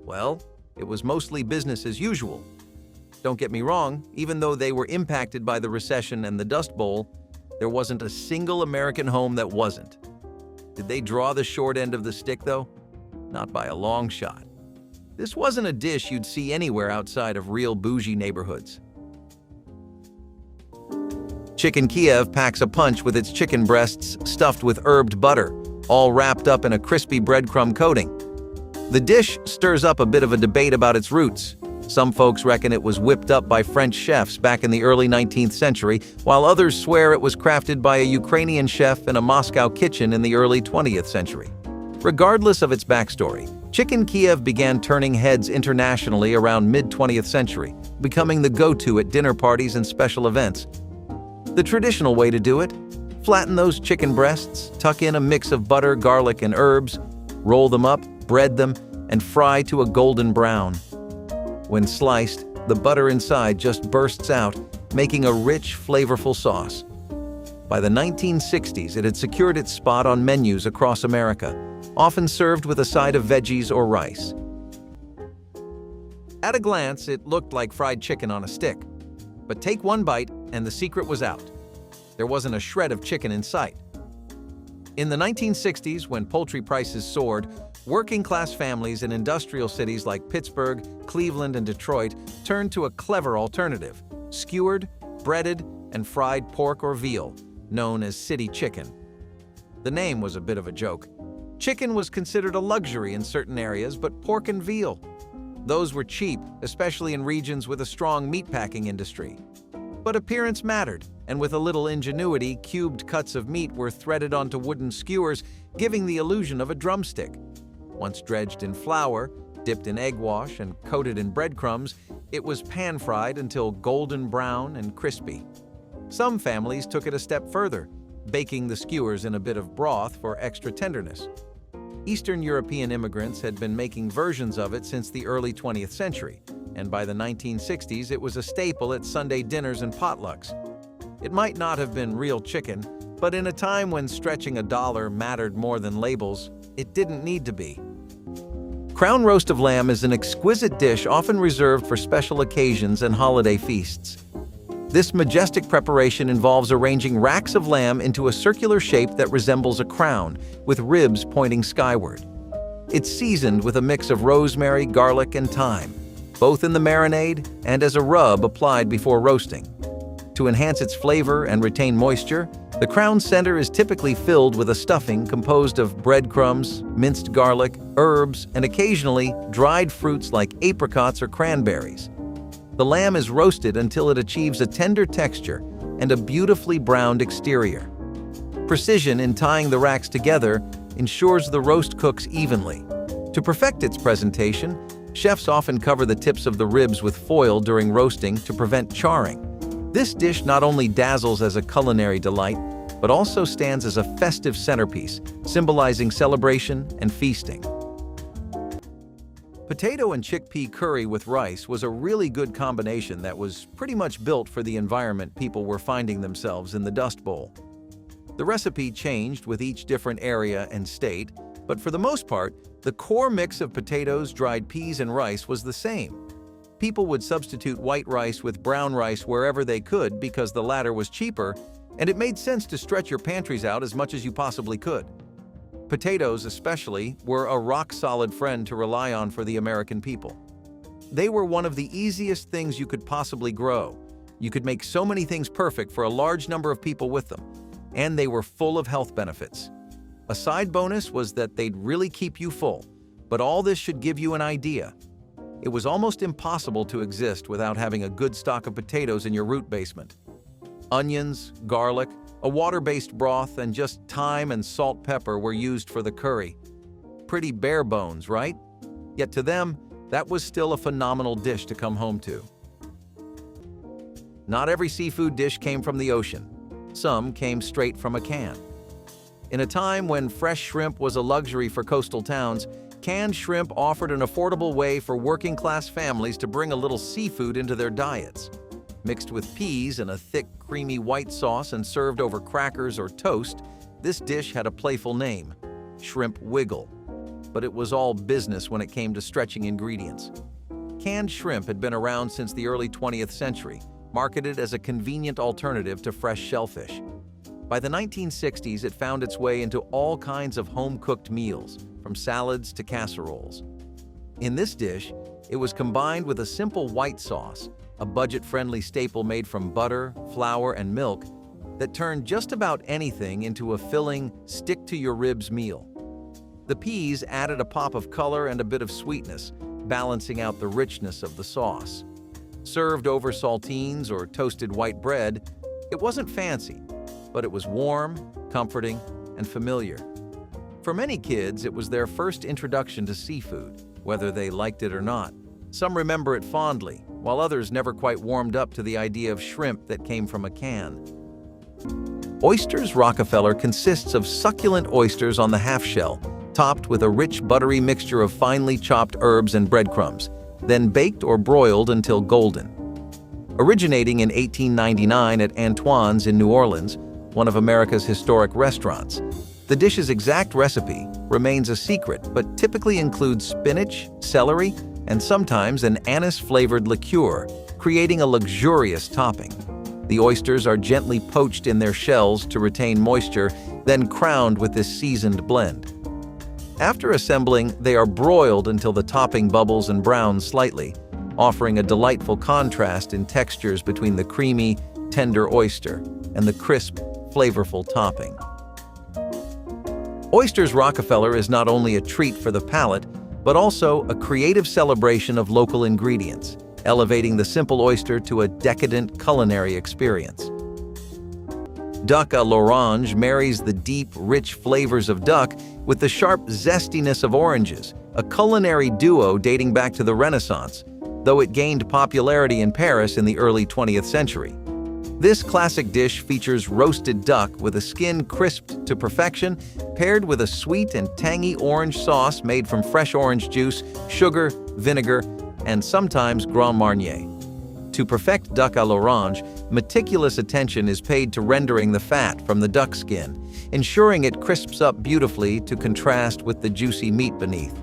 Well, it was mostly business as usual. Don't get me wrong, even though they were impacted by the recession and the Dust Bowl, There wasn't a single American home that wasn't. Did they draw the short end of the stick, though? Not by a long shot. This wasn't a dish you'd see anywhere outside of real bougie neighborhoods. Chicken Kiev packs a punch with its chicken breasts stuffed with herbed butter, all wrapped up in a crispy breadcrumb coating. The dish stirs up a bit of a debate about its roots. Some folks reckon it was whipped up by French chefs back in the early 19th century, while others swear it was crafted by a Ukrainian chef in a Moscow kitchen in the early 20th century. Regardless of its backstory, Chicken Kiev began turning heads internationally around mid-20th century, becoming the go-to at dinner parties and special events. The traditional way to do it? Flatten those chicken breasts, tuck in a mix of butter, garlic, and herbs, roll them up, bread them, and fry to a golden brown. When sliced, the butter inside just bursts out, making a rich, flavorful sauce. By the 1960s, it had secured its spot on menus across America, often served with a side of veggies or rice. At a glance, it looked like fried chicken on a stick. But take one bite, and the secret was out. There wasn't a shred of chicken in sight. In the 1960s, when poultry prices soared, working-class families in industrial cities like Pittsburgh, Cleveland, and Detroit turned to a clever alternative: skewered, breaded, and fried pork or veal, known as city chicken. The name was a bit of a joke. Chicken was considered a luxury in certain areas, but pork and veal, those were cheap, especially in regions with a strong meatpacking industry. But appearance mattered, and with a little ingenuity, cubed cuts of meat were threaded onto wooden skewers, giving the illusion of a drumstick. Once dredged in flour, dipped in egg wash, and coated in breadcrumbs, it was pan-fried until golden brown and crispy. Some families took it a step further, baking the skewers in a bit of broth for extra tenderness. Eastern European immigrants had been making versions of it since the early 20th century, and by the 1960s it was a staple at Sunday dinners and potlucks. It might not have been real chicken, but in a time when stretching a dollar mattered more than labels, it didn't need to be. Crown roast of lamb is an exquisite dish often reserved for special occasions and holiday feasts. This majestic preparation involves arranging racks of lamb into a circular shape that resembles a crown, with ribs pointing skyward. It's seasoned with a mix of rosemary, garlic, and thyme, both in the marinade and as a rub applied before roasting. To enhance its flavor and retain moisture, the crown center is typically filled with a stuffing composed of breadcrumbs, minced garlic, herbs, and occasionally dried fruits like apricots or cranberries. The lamb is roasted until it achieves a tender texture and a beautifully browned exterior. Precision in tying the racks together ensures the roast cooks evenly. To perfect its presentation, chefs often cover the tips of the ribs with foil during roasting to prevent charring. This dish not only dazzles as a culinary delight, but also stands as a festive centerpiece, symbolizing celebration and feasting. Potato and chickpea curry with rice was a really good combination that was pretty much built for the environment people were finding themselves in the Dust Bowl. The recipe changed with each different area and state, but for the most part, the core mix of potatoes, dried peas, and rice was the same. People would substitute white rice with brown rice wherever they could because the latter was cheaper, and it made sense to stretch your pantries out as much as you possibly could. Potatoes, especially, were a rock-solid friend to rely on for the American people. They were one of the easiest things you could possibly grow. You could make so many things perfect for a large number of people with them, and they were full of health benefits. A side bonus was that they'd really keep you full, but all this should give you an idea. It was almost impossible to exist without having a good stock of potatoes in your root basement. Onions, garlic, a water-based broth, and just thyme and salt pepper were used for the curry. Pretty bare bones, right? Yet to them, that was still a phenomenal dish to come home to. Not every seafood dish came from the ocean. Some came straight from a can. In a time when fresh shrimp was a luxury for coastal towns, canned shrimp offered an affordable way for working-class families to bring a little seafood into their diets. Mixed with peas in a thick, creamy white sauce and served over crackers or toast, this dish had a playful name, Shrimp Wiggle. But it was all business when it came to stretching ingredients. Canned shrimp had been around since the early 20th century, marketed as a convenient alternative to fresh shellfish. By the 1960s, it found its way into all kinds of home-cooked meals, from salads to casseroles. In this dish, it was combined with a simple white sauce, a budget-friendly staple made from butter, flour, and milk that turned just about anything into a filling, stick-to-your-ribs meal. The peas added a pop of color and a bit of sweetness, balancing out the richness of the sauce. Served over saltines or toasted white bread, it wasn't fancy, but it was warm, comforting, and familiar. For many kids, it was their first introduction to seafood, whether they liked it or not. Some remember it fondly, while others never quite warmed up to the idea of shrimp that came from a can. Oyster Rockefeller consists of succulent oysters on the half-shell, topped with a rich buttery mixture of finely chopped herbs and breadcrumbs, then baked or broiled until golden. Originating in 1899 at Antoine's in New Orleans, one of America's historic restaurants, the dish's exact recipe remains a secret but typically includes spinach, celery, and sometimes an anise-flavored liqueur, creating a luxurious topping. The oysters are gently poached in their shells to retain moisture, then crowned with this seasoned blend. After assembling, they are broiled until the topping bubbles and browns slightly, offering a delightful contrast in textures between the creamy, tender oyster and the crisp, flavorful topping. Oyster Rockefeller is not only a treat for the palate, but also a creative celebration of local ingredients, elevating the simple oyster to a decadent culinary experience. Duck à l'orange marries the deep, rich flavors of duck with the sharp zestiness of oranges, a culinary duo dating back to the Renaissance, though it gained popularity in Paris in the early 20th century. This classic dish features roasted duck with a skin crisped to perfection, paired with a sweet and tangy orange sauce made from fresh orange juice, sugar, vinegar, and sometimes Grand Marnier. To perfect duck à l'orange, meticulous attention is paid to rendering the fat from the duck skin, ensuring it crisps up beautifully to contrast with the juicy meat beneath.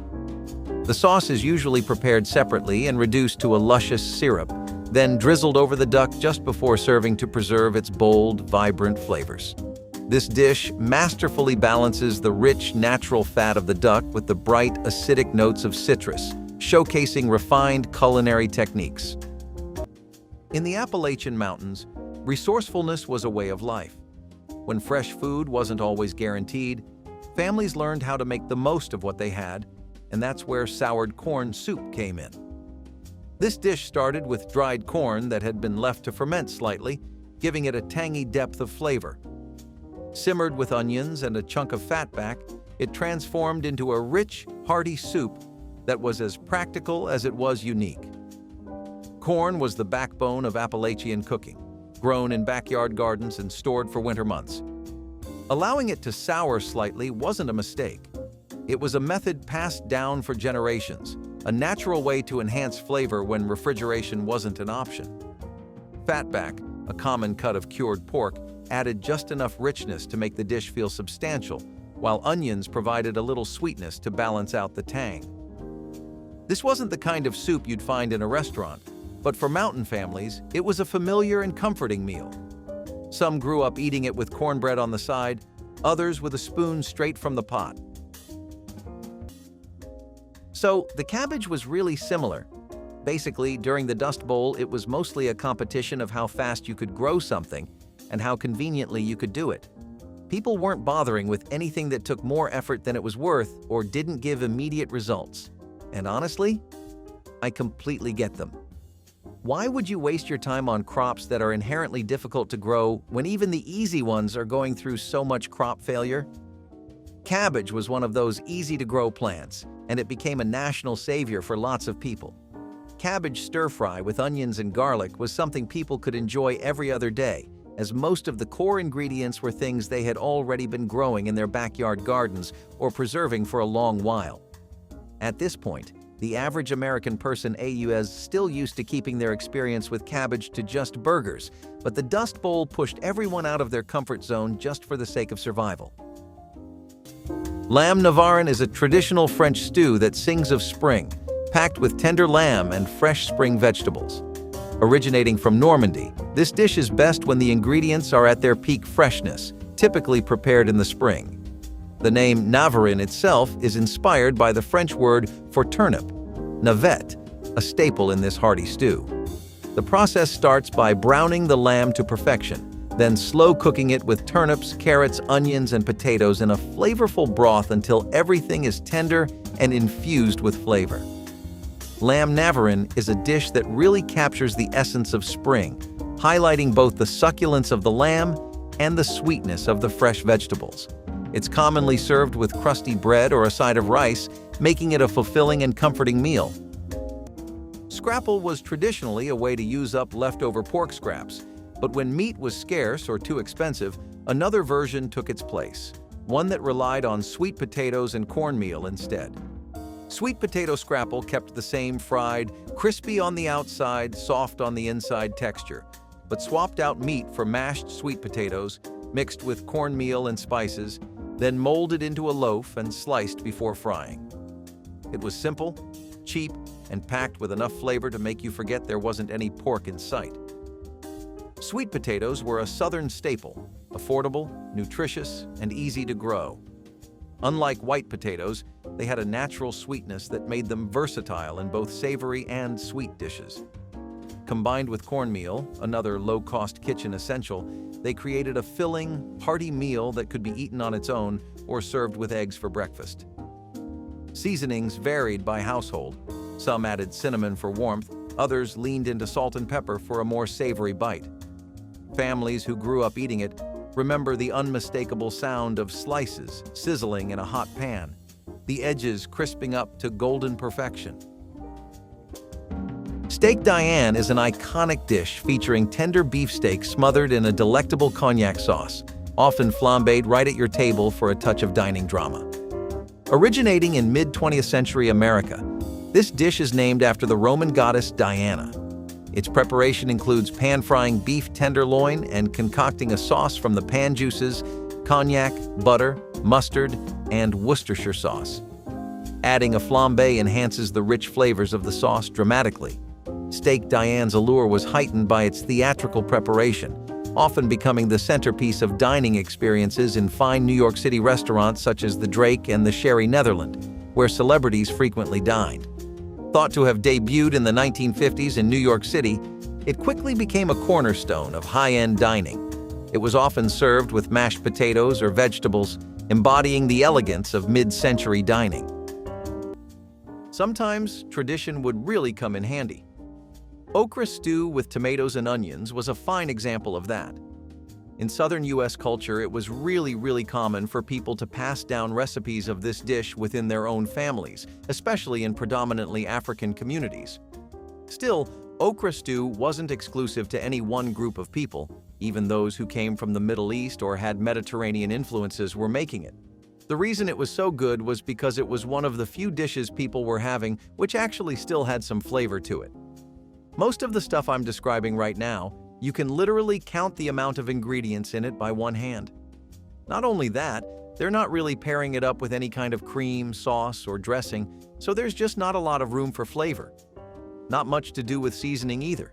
The sauce is usually prepared separately and reduced to a luscious syrup, then drizzled over the duck just before serving to preserve its bold, vibrant flavors. This dish masterfully balances the rich, natural fat of the duck with the bright, acidic notes of citrus, showcasing refined culinary techniques. In the Appalachian Mountains, resourcefulness was a way of life. When fresh food wasn't always guaranteed, families learned how to make the most of what they had, and that's where soured corn soup came in. This dish started with dried corn that had been left to ferment slightly, giving it a tangy depth of flavor. Simmered with onions and a chunk of fat back, it transformed into a rich, hearty soup that was as practical as it was unique. Corn was the backbone of Appalachian cooking, grown in backyard gardens and stored for winter months. Allowing it to sour slightly wasn't a mistake. It was a method passed down for generations, a natural way to enhance flavor when refrigeration wasn't an option. Fatback, a common cut of cured pork, added just enough richness to make the dish feel substantial, while onions provided a little sweetness to balance out the tang. This wasn't the kind of soup you'd find in a restaurant, but for mountain families, it was a familiar and comforting meal. Some grew up eating it with cornbread on the side, others with a spoon straight from the pot. So, the cabbage was really similar. Basically, during the Dust Bowl, it was mostly a competition of how fast you could grow something and how conveniently you could do it. People weren't bothering with anything that took more effort than it was worth or didn't give immediate results. And honestly, I completely get them. Why would you waste your time on crops that are inherently difficult to grow when even the easy ones are going through so much crop failure? Cabbage was one of those easy-to-grow plants, and it became a national savior for lots of people. Cabbage Stir Fry with onions and garlic was something people could enjoy every other day, as most of the core ingredients were things they had already been growing in their backyard gardens or preserving for a long while. At this point, the average American person is still used to keeping their experience with cabbage to just burgers, but the Dust Bowl pushed everyone out of their comfort zone just for the sake of survival. Lamb Navarin is a traditional French stew that sings of spring, packed with tender lamb and fresh spring vegetables. Originating from Normandy, this dish is best when the ingredients are at their peak freshness, typically prepared in the spring. The name Navarin itself is inspired by the French word for turnip, navette, a staple in this hearty stew. The process starts by browning the lamb to perfection, then slow cooking it with turnips, carrots, onions, and potatoes in a flavorful broth until everything is tender and infused with flavor. Lamb Navarin is a dish that really captures the essence of spring, highlighting both the succulence of the lamb and the sweetness of the fresh vegetables. It's commonly served with crusty bread or a side of rice, making it a fulfilling and comforting meal. Scrapple was traditionally a way to use up leftover pork scraps, but when meat was scarce or too expensive, another version took its place, one that relied on sweet potatoes and cornmeal instead. Sweet potato scrapple kept the same fried, crispy on the outside, soft on the inside texture, but swapped out meat for mashed sweet potatoes, mixed with cornmeal and spices, then molded into a loaf and sliced before frying. It was simple, cheap, and packed with enough flavor to make you forget there wasn't any pork in sight. Sweet potatoes were a southern staple, affordable, nutritious, and easy to grow. Unlike white potatoes, they had a natural sweetness that made them versatile in both savory and sweet dishes. Combined with cornmeal, another low-cost kitchen essential, they created a filling, hearty meal that could be eaten on its own or served with eggs for breakfast. Seasonings varied by household. Some added cinnamon for warmth, others leaned into salt and pepper for a more savory bite. Families who grew up eating it remember the unmistakable sound of slices sizzling in a hot pan, the edges crisping up to golden perfection. Steak Diane is an iconic dish featuring tender beefsteak smothered in a delectable cognac sauce, often flambéed right at your table for a touch of dining drama. Originating in mid-20th century America, this dish is named after the Roman goddess Diana. Its preparation includes pan-frying beef tenderloin and concocting a sauce from the pan juices, cognac, butter, mustard, and Worcestershire sauce. Adding a flambé enhances the rich flavors of the sauce dramatically. Steak Diane's allure was heightened by its theatrical preparation, often becoming the centerpiece of dining experiences in fine New York City restaurants such as the Drake and the Sherry Netherland, where celebrities frequently dined. Thought to have debuted in the 1950s in New York City, it quickly became a cornerstone of high-end dining. It was often served with mashed potatoes or vegetables, embodying the elegance of mid-century dining. Sometimes tradition would really come in handy. Okra stew with tomatoes and onions was a fine example of that. In southern U.S. culture, it was really common for people to pass down recipes of this dish within their own families, especially in predominantly African communities. Still, okra stew wasn't exclusive to any one group of people. Even those who came from the Middle East or had Mediterranean influences were making it. The reason it was so good was because it was one of the few dishes people were having which actually still had some flavor to it. Most of the stuff I'm describing right now, you can literally count the amount of ingredients in it by one hand. Not only that, they're not really pairing it up with any kind of cream, sauce, or dressing, so there's just not a lot of room for flavor. Not much to do with seasoning either.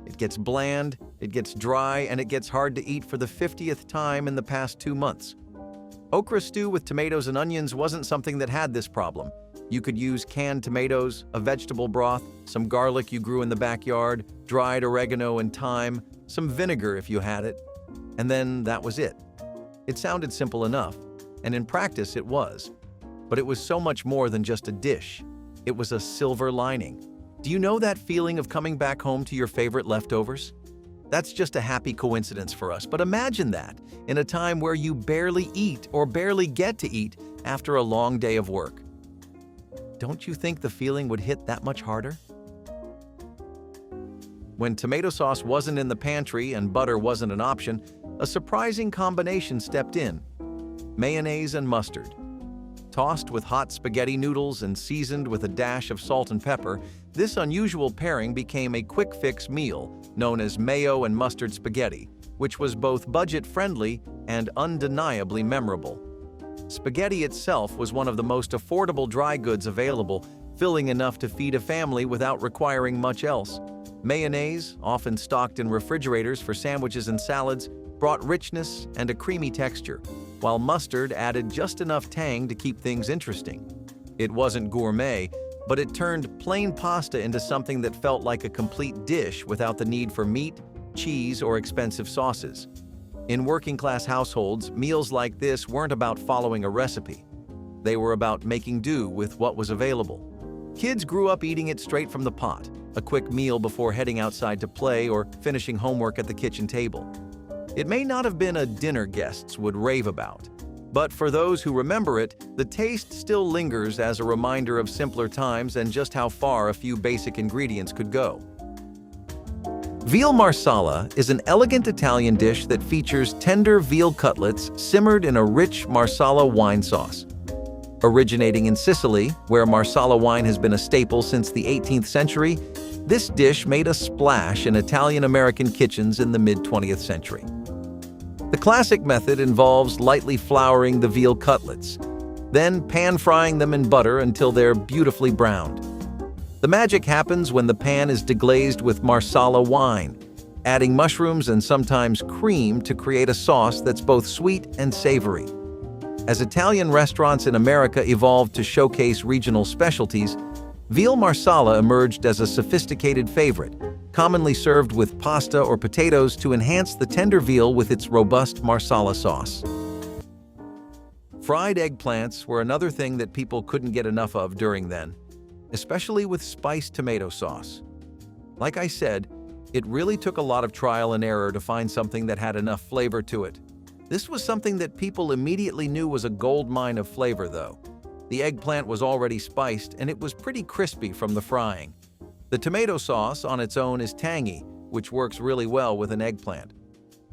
It gets bland, it gets dry, and it gets hard to eat for the 50th time in the past 2 months. Okra stew with tomatoes and onions wasn't something that had this problem. You could use canned tomatoes, a vegetable broth, some garlic you grew in the backyard, dried oregano and thyme, some vinegar if you had it, and then that was it. It sounded simple enough, and in practice it was. But it was so much more than just a dish. It was a silver lining. Do you know that feeling of coming back home to your favorite leftovers? That's just a happy coincidence for us, but imagine that in a time where you barely eat or barely get to eat after a long day of work. Don't you think the feeling would hit that much harder? When tomato sauce wasn't in the pantry and butter wasn't an option, a surprising combination stepped in: mayonnaise and mustard. Tossed with hot spaghetti noodles and seasoned with a dash of salt and pepper, this unusual pairing became a quick-fix meal known as mayo and mustard spaghetti, which was both budget-friendly and undeniably memorable. Spaghetti itself was one of the most affordable dry goods available, filling enough to feed a family without requiring much else. Mayonnaise, often stocked in refrigerators for sandwiches and salads, brought richness and a creamy texture, while mustard added just enough tang to keep things interesting. It wasn't gourmet, but it turned plain pasta into something that felt like a complete dish without the need for meat, cheese, or expensive sauces. In working-class households, meals like this weren't about following a recipe. They were about making do with what was available. Kids grew up eating it straight from the pot, a quick meal before heading outside to play or finishing homework at the kitchen table. It may not have been a dinner guests would rave about, but for those who remember it, the taste still lingers as a reminder of simpler times and just how far a few basic ingredients could go. Veal Marsala is an elegant Italian dish that features tender veal cutlets simmered in a rich Marsala wine sauce. Originating in Sicily, where Marsala wine has been a staple since the 18th century, this dish made a splash in Italian-American kitchens in the mid-20th century. The classic method involves lightly flouring the veal cutlets, then pan-frying them in butter until they're beautifully browned. The magic happens when the pan is deglazed with Marsala wine, adding mushrooms and sometimes cream to create a sauce that's both sweet and savory. As Italian restaurants in America evolved to showcase regional specialties, veal Marsala emerged as a sophisticated favorite, commonly served with pasta or potatoes to enhance the tender veal with its robust Marsala sauce. Fried eggplants were another thing that people couldn't get enough of during then, especially with spiced tomato sauce. Like I said, it really took a lot of trial and error to find something that had enough flavor to it. This was something that people immediately knew was a gold mine of flavor, though. The eggplant was already spiced, and it was pretty crispy from the frying. The tomato sauce on its own is tangy, which works really well with an eggplant.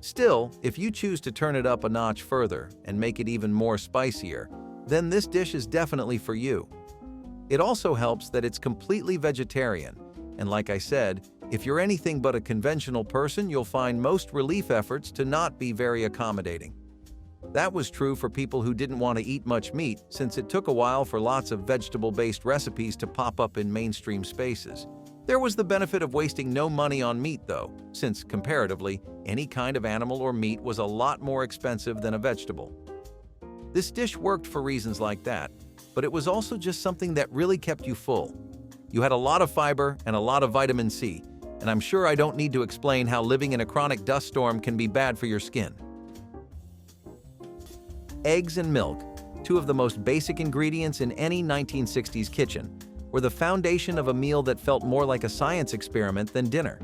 Still, if you choose to turn it up a notch further and make it even more spicier, then this dish is definitely for you. It also helps that it's completely vegetarian, and like I said, if you're anything but a conventional person, you'll find most relief efforts to not be very accommodating. That was true for people who didn't want to eat much meat, since it took a while for lots of vegetable-based recipes to pop up in mainstream spaces. There was the benefit of wasting no money on meat, though, since, comparatively, any kind of animal or meat was a lot more expensive than a vegetable. This dish worked for reasons like that, but it was also just something that really kept you full. You had a lot of fiber and a lot of vitamin C, and I'm sure I don't need to explain how living in a chronic dust storm can be bad for your skin. Eggs and milk, two of the most basic ingredients in any 1960s kitchen, were the foundation of a meal that felt more like a science experiment than dinner.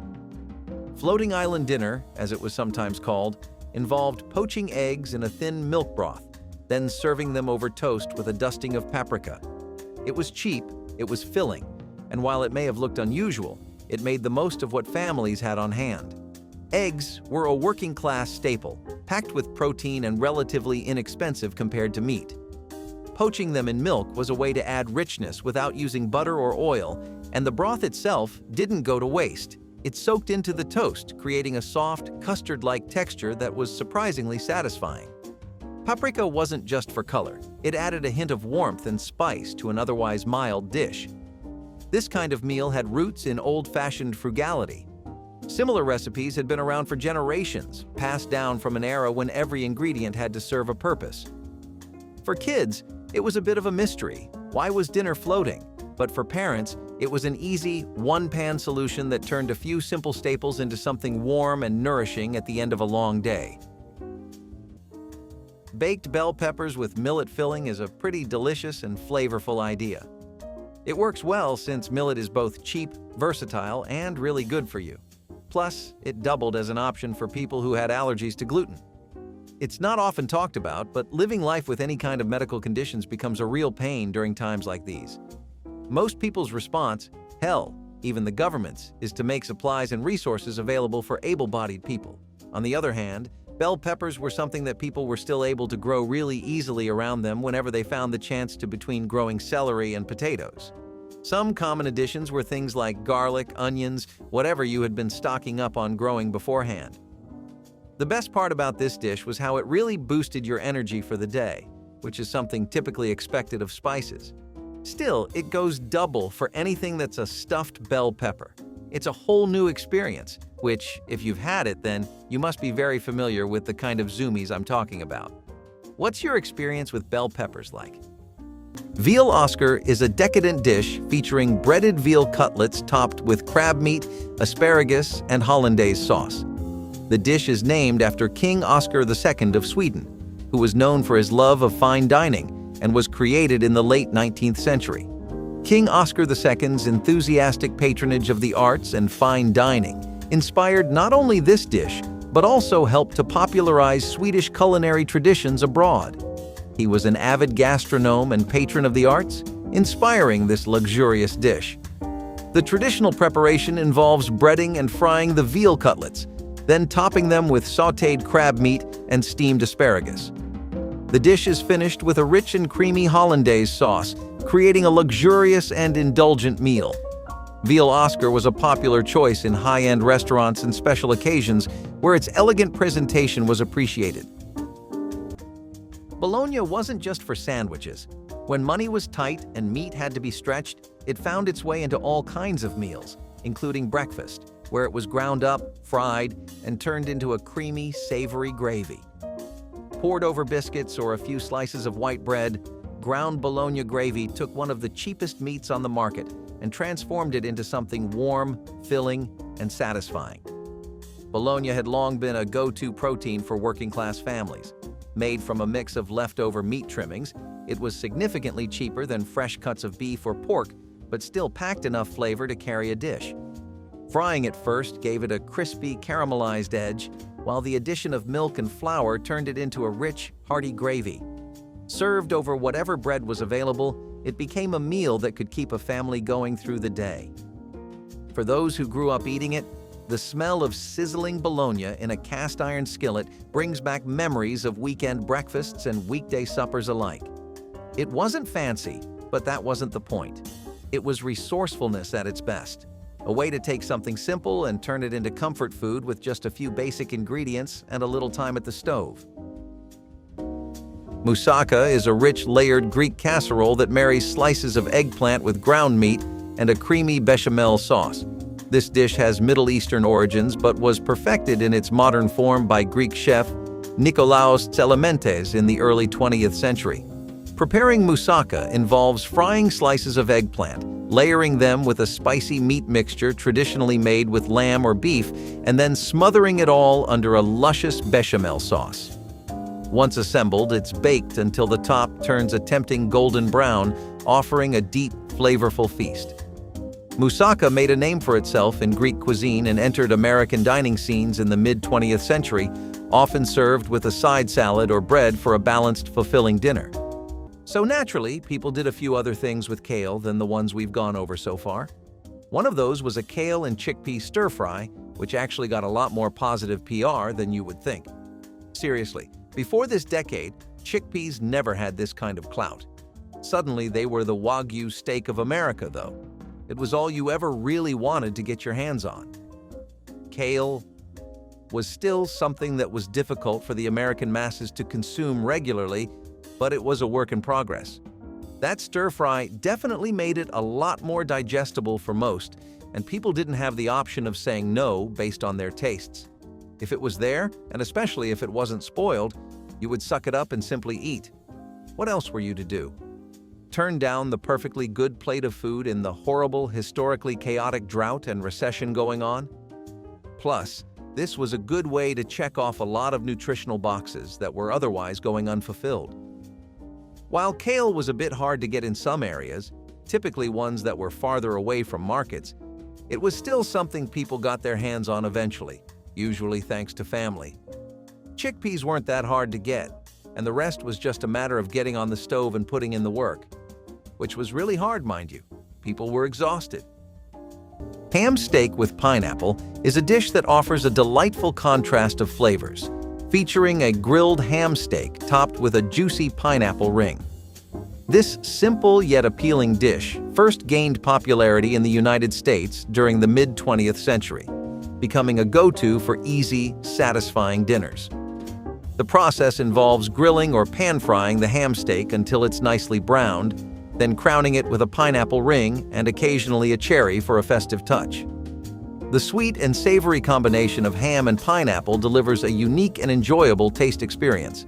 Floating island dinner, as it was sometimes called, involved poaching eggs in a thin milk broth, then serving them over toast with a dusting of paprika. It was cheap, it was filling, and while it may have looked unusual, it made the most of what families had on hand. Eggs were a working-class staple, packed with protein and relatively inexpensive compared to meat. Poaching them in milk was a way to add richness without using butter or oil, and the broth itself didn't go to waste. It soaked into the toast, creating a soft, custard-like texture that was surprisingly satisfying. Paprika wasn't just for color. It added a hint of warmth and spice to an otherwise mild dish. This kind of meal had roots in old-fashioned frugality. Similar recipes had been around for generations, passed down from an era when every ingredient had to serve a purpose. For kids, it was a bit of a mystery. Why was dinner floating? But for parents, it was an easy, one-pan solution that turned a few simple staples into something warm and nourishing at the end of a long day. Baked bell peppers with millet filling is a pretty delicious and flavorful idea. It works well since millet is both cheap, versatile, and really good for you. Plus, it doubled as an option for people who had allergies to gluten. It's not often talked about, but living life with any kind of medical conditions becomes a real pain during times like these. Most people's response, hell, even the government's, is to make supplies and resources available for able-bodied people. On the other hand, bell peppers were something that people were still able to grow really easily around them whenever they found the chance to between growing celery and potatoes. Some common additions were things like garlic, onions, whatever you had been stocking up on growing beforehand. The best part about this dish was how it really boosted your energy for the day, which is something typically expected of spices. Still, it goes double for anything that's a stuffed bell pepper. It's a whole new experience, which, if you've had it, then you must be very familiar with the kind of zoomies I'm talking about. What's your experience with bell peppers like? Veal Oscar is a decadent dish featuring breaded veal cutlets topped with crab meat, asparagus, and hollandaise sauce. The dish is named after King Oscar II of Sweden, who was known for his love of fine dining and was created in the late 19th century. King Oscar II's enthusiastic patronage of the arts and fine dining inspired not only this dish, but also helped to popularize Swedish culinary traditions abroad. He was an avid gastronome and patron of the arts, inspiring this luxurious dish. The traditional preparation involves breading and frying the veal cutlets, then topping them with sautéed crab meat and steamed asparagus. The dish is finished with a rich and creamy hollandaise sauce, creating a luxurious and indulgent meal. Veal Oscar was a popular choice in high-end restaurants and special occasions where its elegant presentation was appreciated. Bologna wasn't just for sandwiches. When money was tight and meat had to be stretched, it found its way into all kinds of meals, including breakfast, where it was ground up, fried, and turned into a creamy, savory gravy. Poured over biscuits or a few slices of white bread, ground Bologna gravy took one of the cheapest meats on the market and transformed it into something warm, filling, and satisfying. Bologna had long been a go-to protein for working-class families. Made from a mix of leftover meat trimmings, it was significantly cheaper than fresh cuts of beef or pork, but still packed enough flavor to carry a dish. Frying it first gave it a crispy, caramelized edge, while the addition of milk and flour turned it into a rich, hearty gravy. Served over whatever bread was available, it became a meal that could keep a family going through the day. For those who grew up eating it, the smell of sizzling bologna in a cast-iron skillet brings back memories of weekend breakfasts and weekday suppers alike. It wasn't fancy, but that wasn't the point. It was resourcefulness at its best, a way to take something simple and turn it into comfort food with just a few basic ingredients and a little time at the stove. Moussaka is a rich, layered Greek casserole that marries slices of eggplant with ground meat and a creamy bechamel sauce. This dish has Middle Eastern origins but was perfected in its modern form by Greek chef Nikolaos Tselementes in the early 20th century. Preparing moussaka involves frying slices of eggplant, layering them with a spicy meat mixture traditionally made with lamb or beef, and then smothering it all under a luscious bechamel sauce. Once assembled, it's baked until the top turns a tempting golden brown, offering a deep, flavorful feast. Moussaka made a name for itself in Greek cuisine and entered American dining scenes in the mid-20th century, often served with a side salad or bread for a balanced, fulfilling dinner. So naturally, people did a few other things with kale than the ones we've gone over so far. One of those was a kale and chickpea stir fry, which actually got a lot more positive PR than you would think. Seriously, before this decade, chickpeas never had this kind of clout. Suddenly, they were the Wagyu steak of America, though. It was all you ever really wanted to get your hands on. Kale was still something that was difficult for the American masses to consume regularly, but it was a work in progress. That stir fry definitely made it a lot more digestible for most, and people didn't have the option of saying no based on their tastes. If it was there, and especially if it wasn't spoiled, you would suck it up and simply eat. What else were you to do? Turn down the perfectly good plate of food in the horrible, historically chaotic drought and recession going on? Plus, this was a good way to check off a lot of nutritional boxes that were otherwise going unfulfilled. While kale was a bit hard to get in some areas, typically ones that were farther away from markets, it was still something people got their hands on eventually, usually thanks to family. Chickpeas weren't that hard to get, and the rest was just a matter of getting on the stove and putting in the work, which was really hard, mind you. People were exhausted. Ham steak with pineapple is a dish that offers a delightful contrast of flavors, featuring a grilled ham steak topped with a juicy pineapple ring. This simple yet appealing dish first gained popularity in the United States during the mid-20th century, becoming a go-to for easy, satisfying dinners. The process involves grilling or pan-frying the ham steak until it's nicely browned, then crowning it with a pineapple ring and occasionally a cherry for a festive touch. The sweet and savory combination of ham and pineapple delivers a unique and enjoyable taste experience.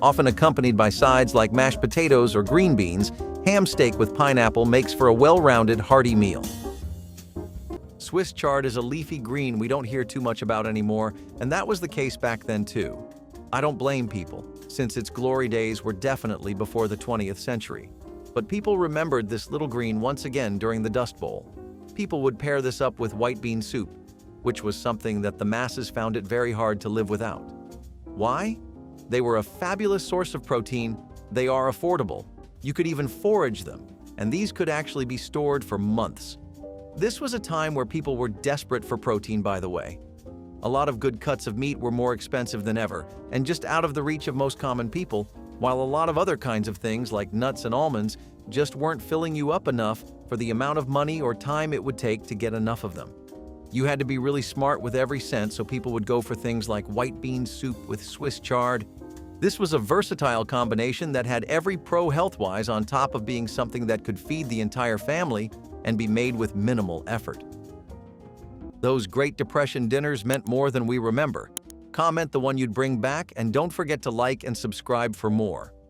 Often accompanied by sides like mashed potatoes or green beans, ham steak with pineapple makes for a well-rounded, hearty meal. Swiss chard is a leafy green we don't hear too much about anymore, and that was the case back then too. I don't blame people, since its glory days were definitely before the 20th century. But people remembered this little green once again during the Dust Bowl. People would pair this up with white bean soup, which was something that the masses found it very hard to live without. Why? They were a fabulous source of protein, they are affordable, you could even forage them, and these could actually be stored for months. This was a time where people were desperate for protein, by the way. A lot of good cuts of meat were more expensive than ever, and just out of the reach of most common people, while a lot of other kinds of things like nuts and almonds just weren't filling you up enough for the amount of money or time it would take to get enough of them. You had to be really smart with every cent, so people would go for things like white bean soup with Swiss chard. This was a versatile combination that had every pro health-wise on top of being something that could feed the entire family and be made with minimal effort. Those Great Depression dinners meant more than we remember. Comment the one you'd bring back, and don't forget to like and subscribe for more.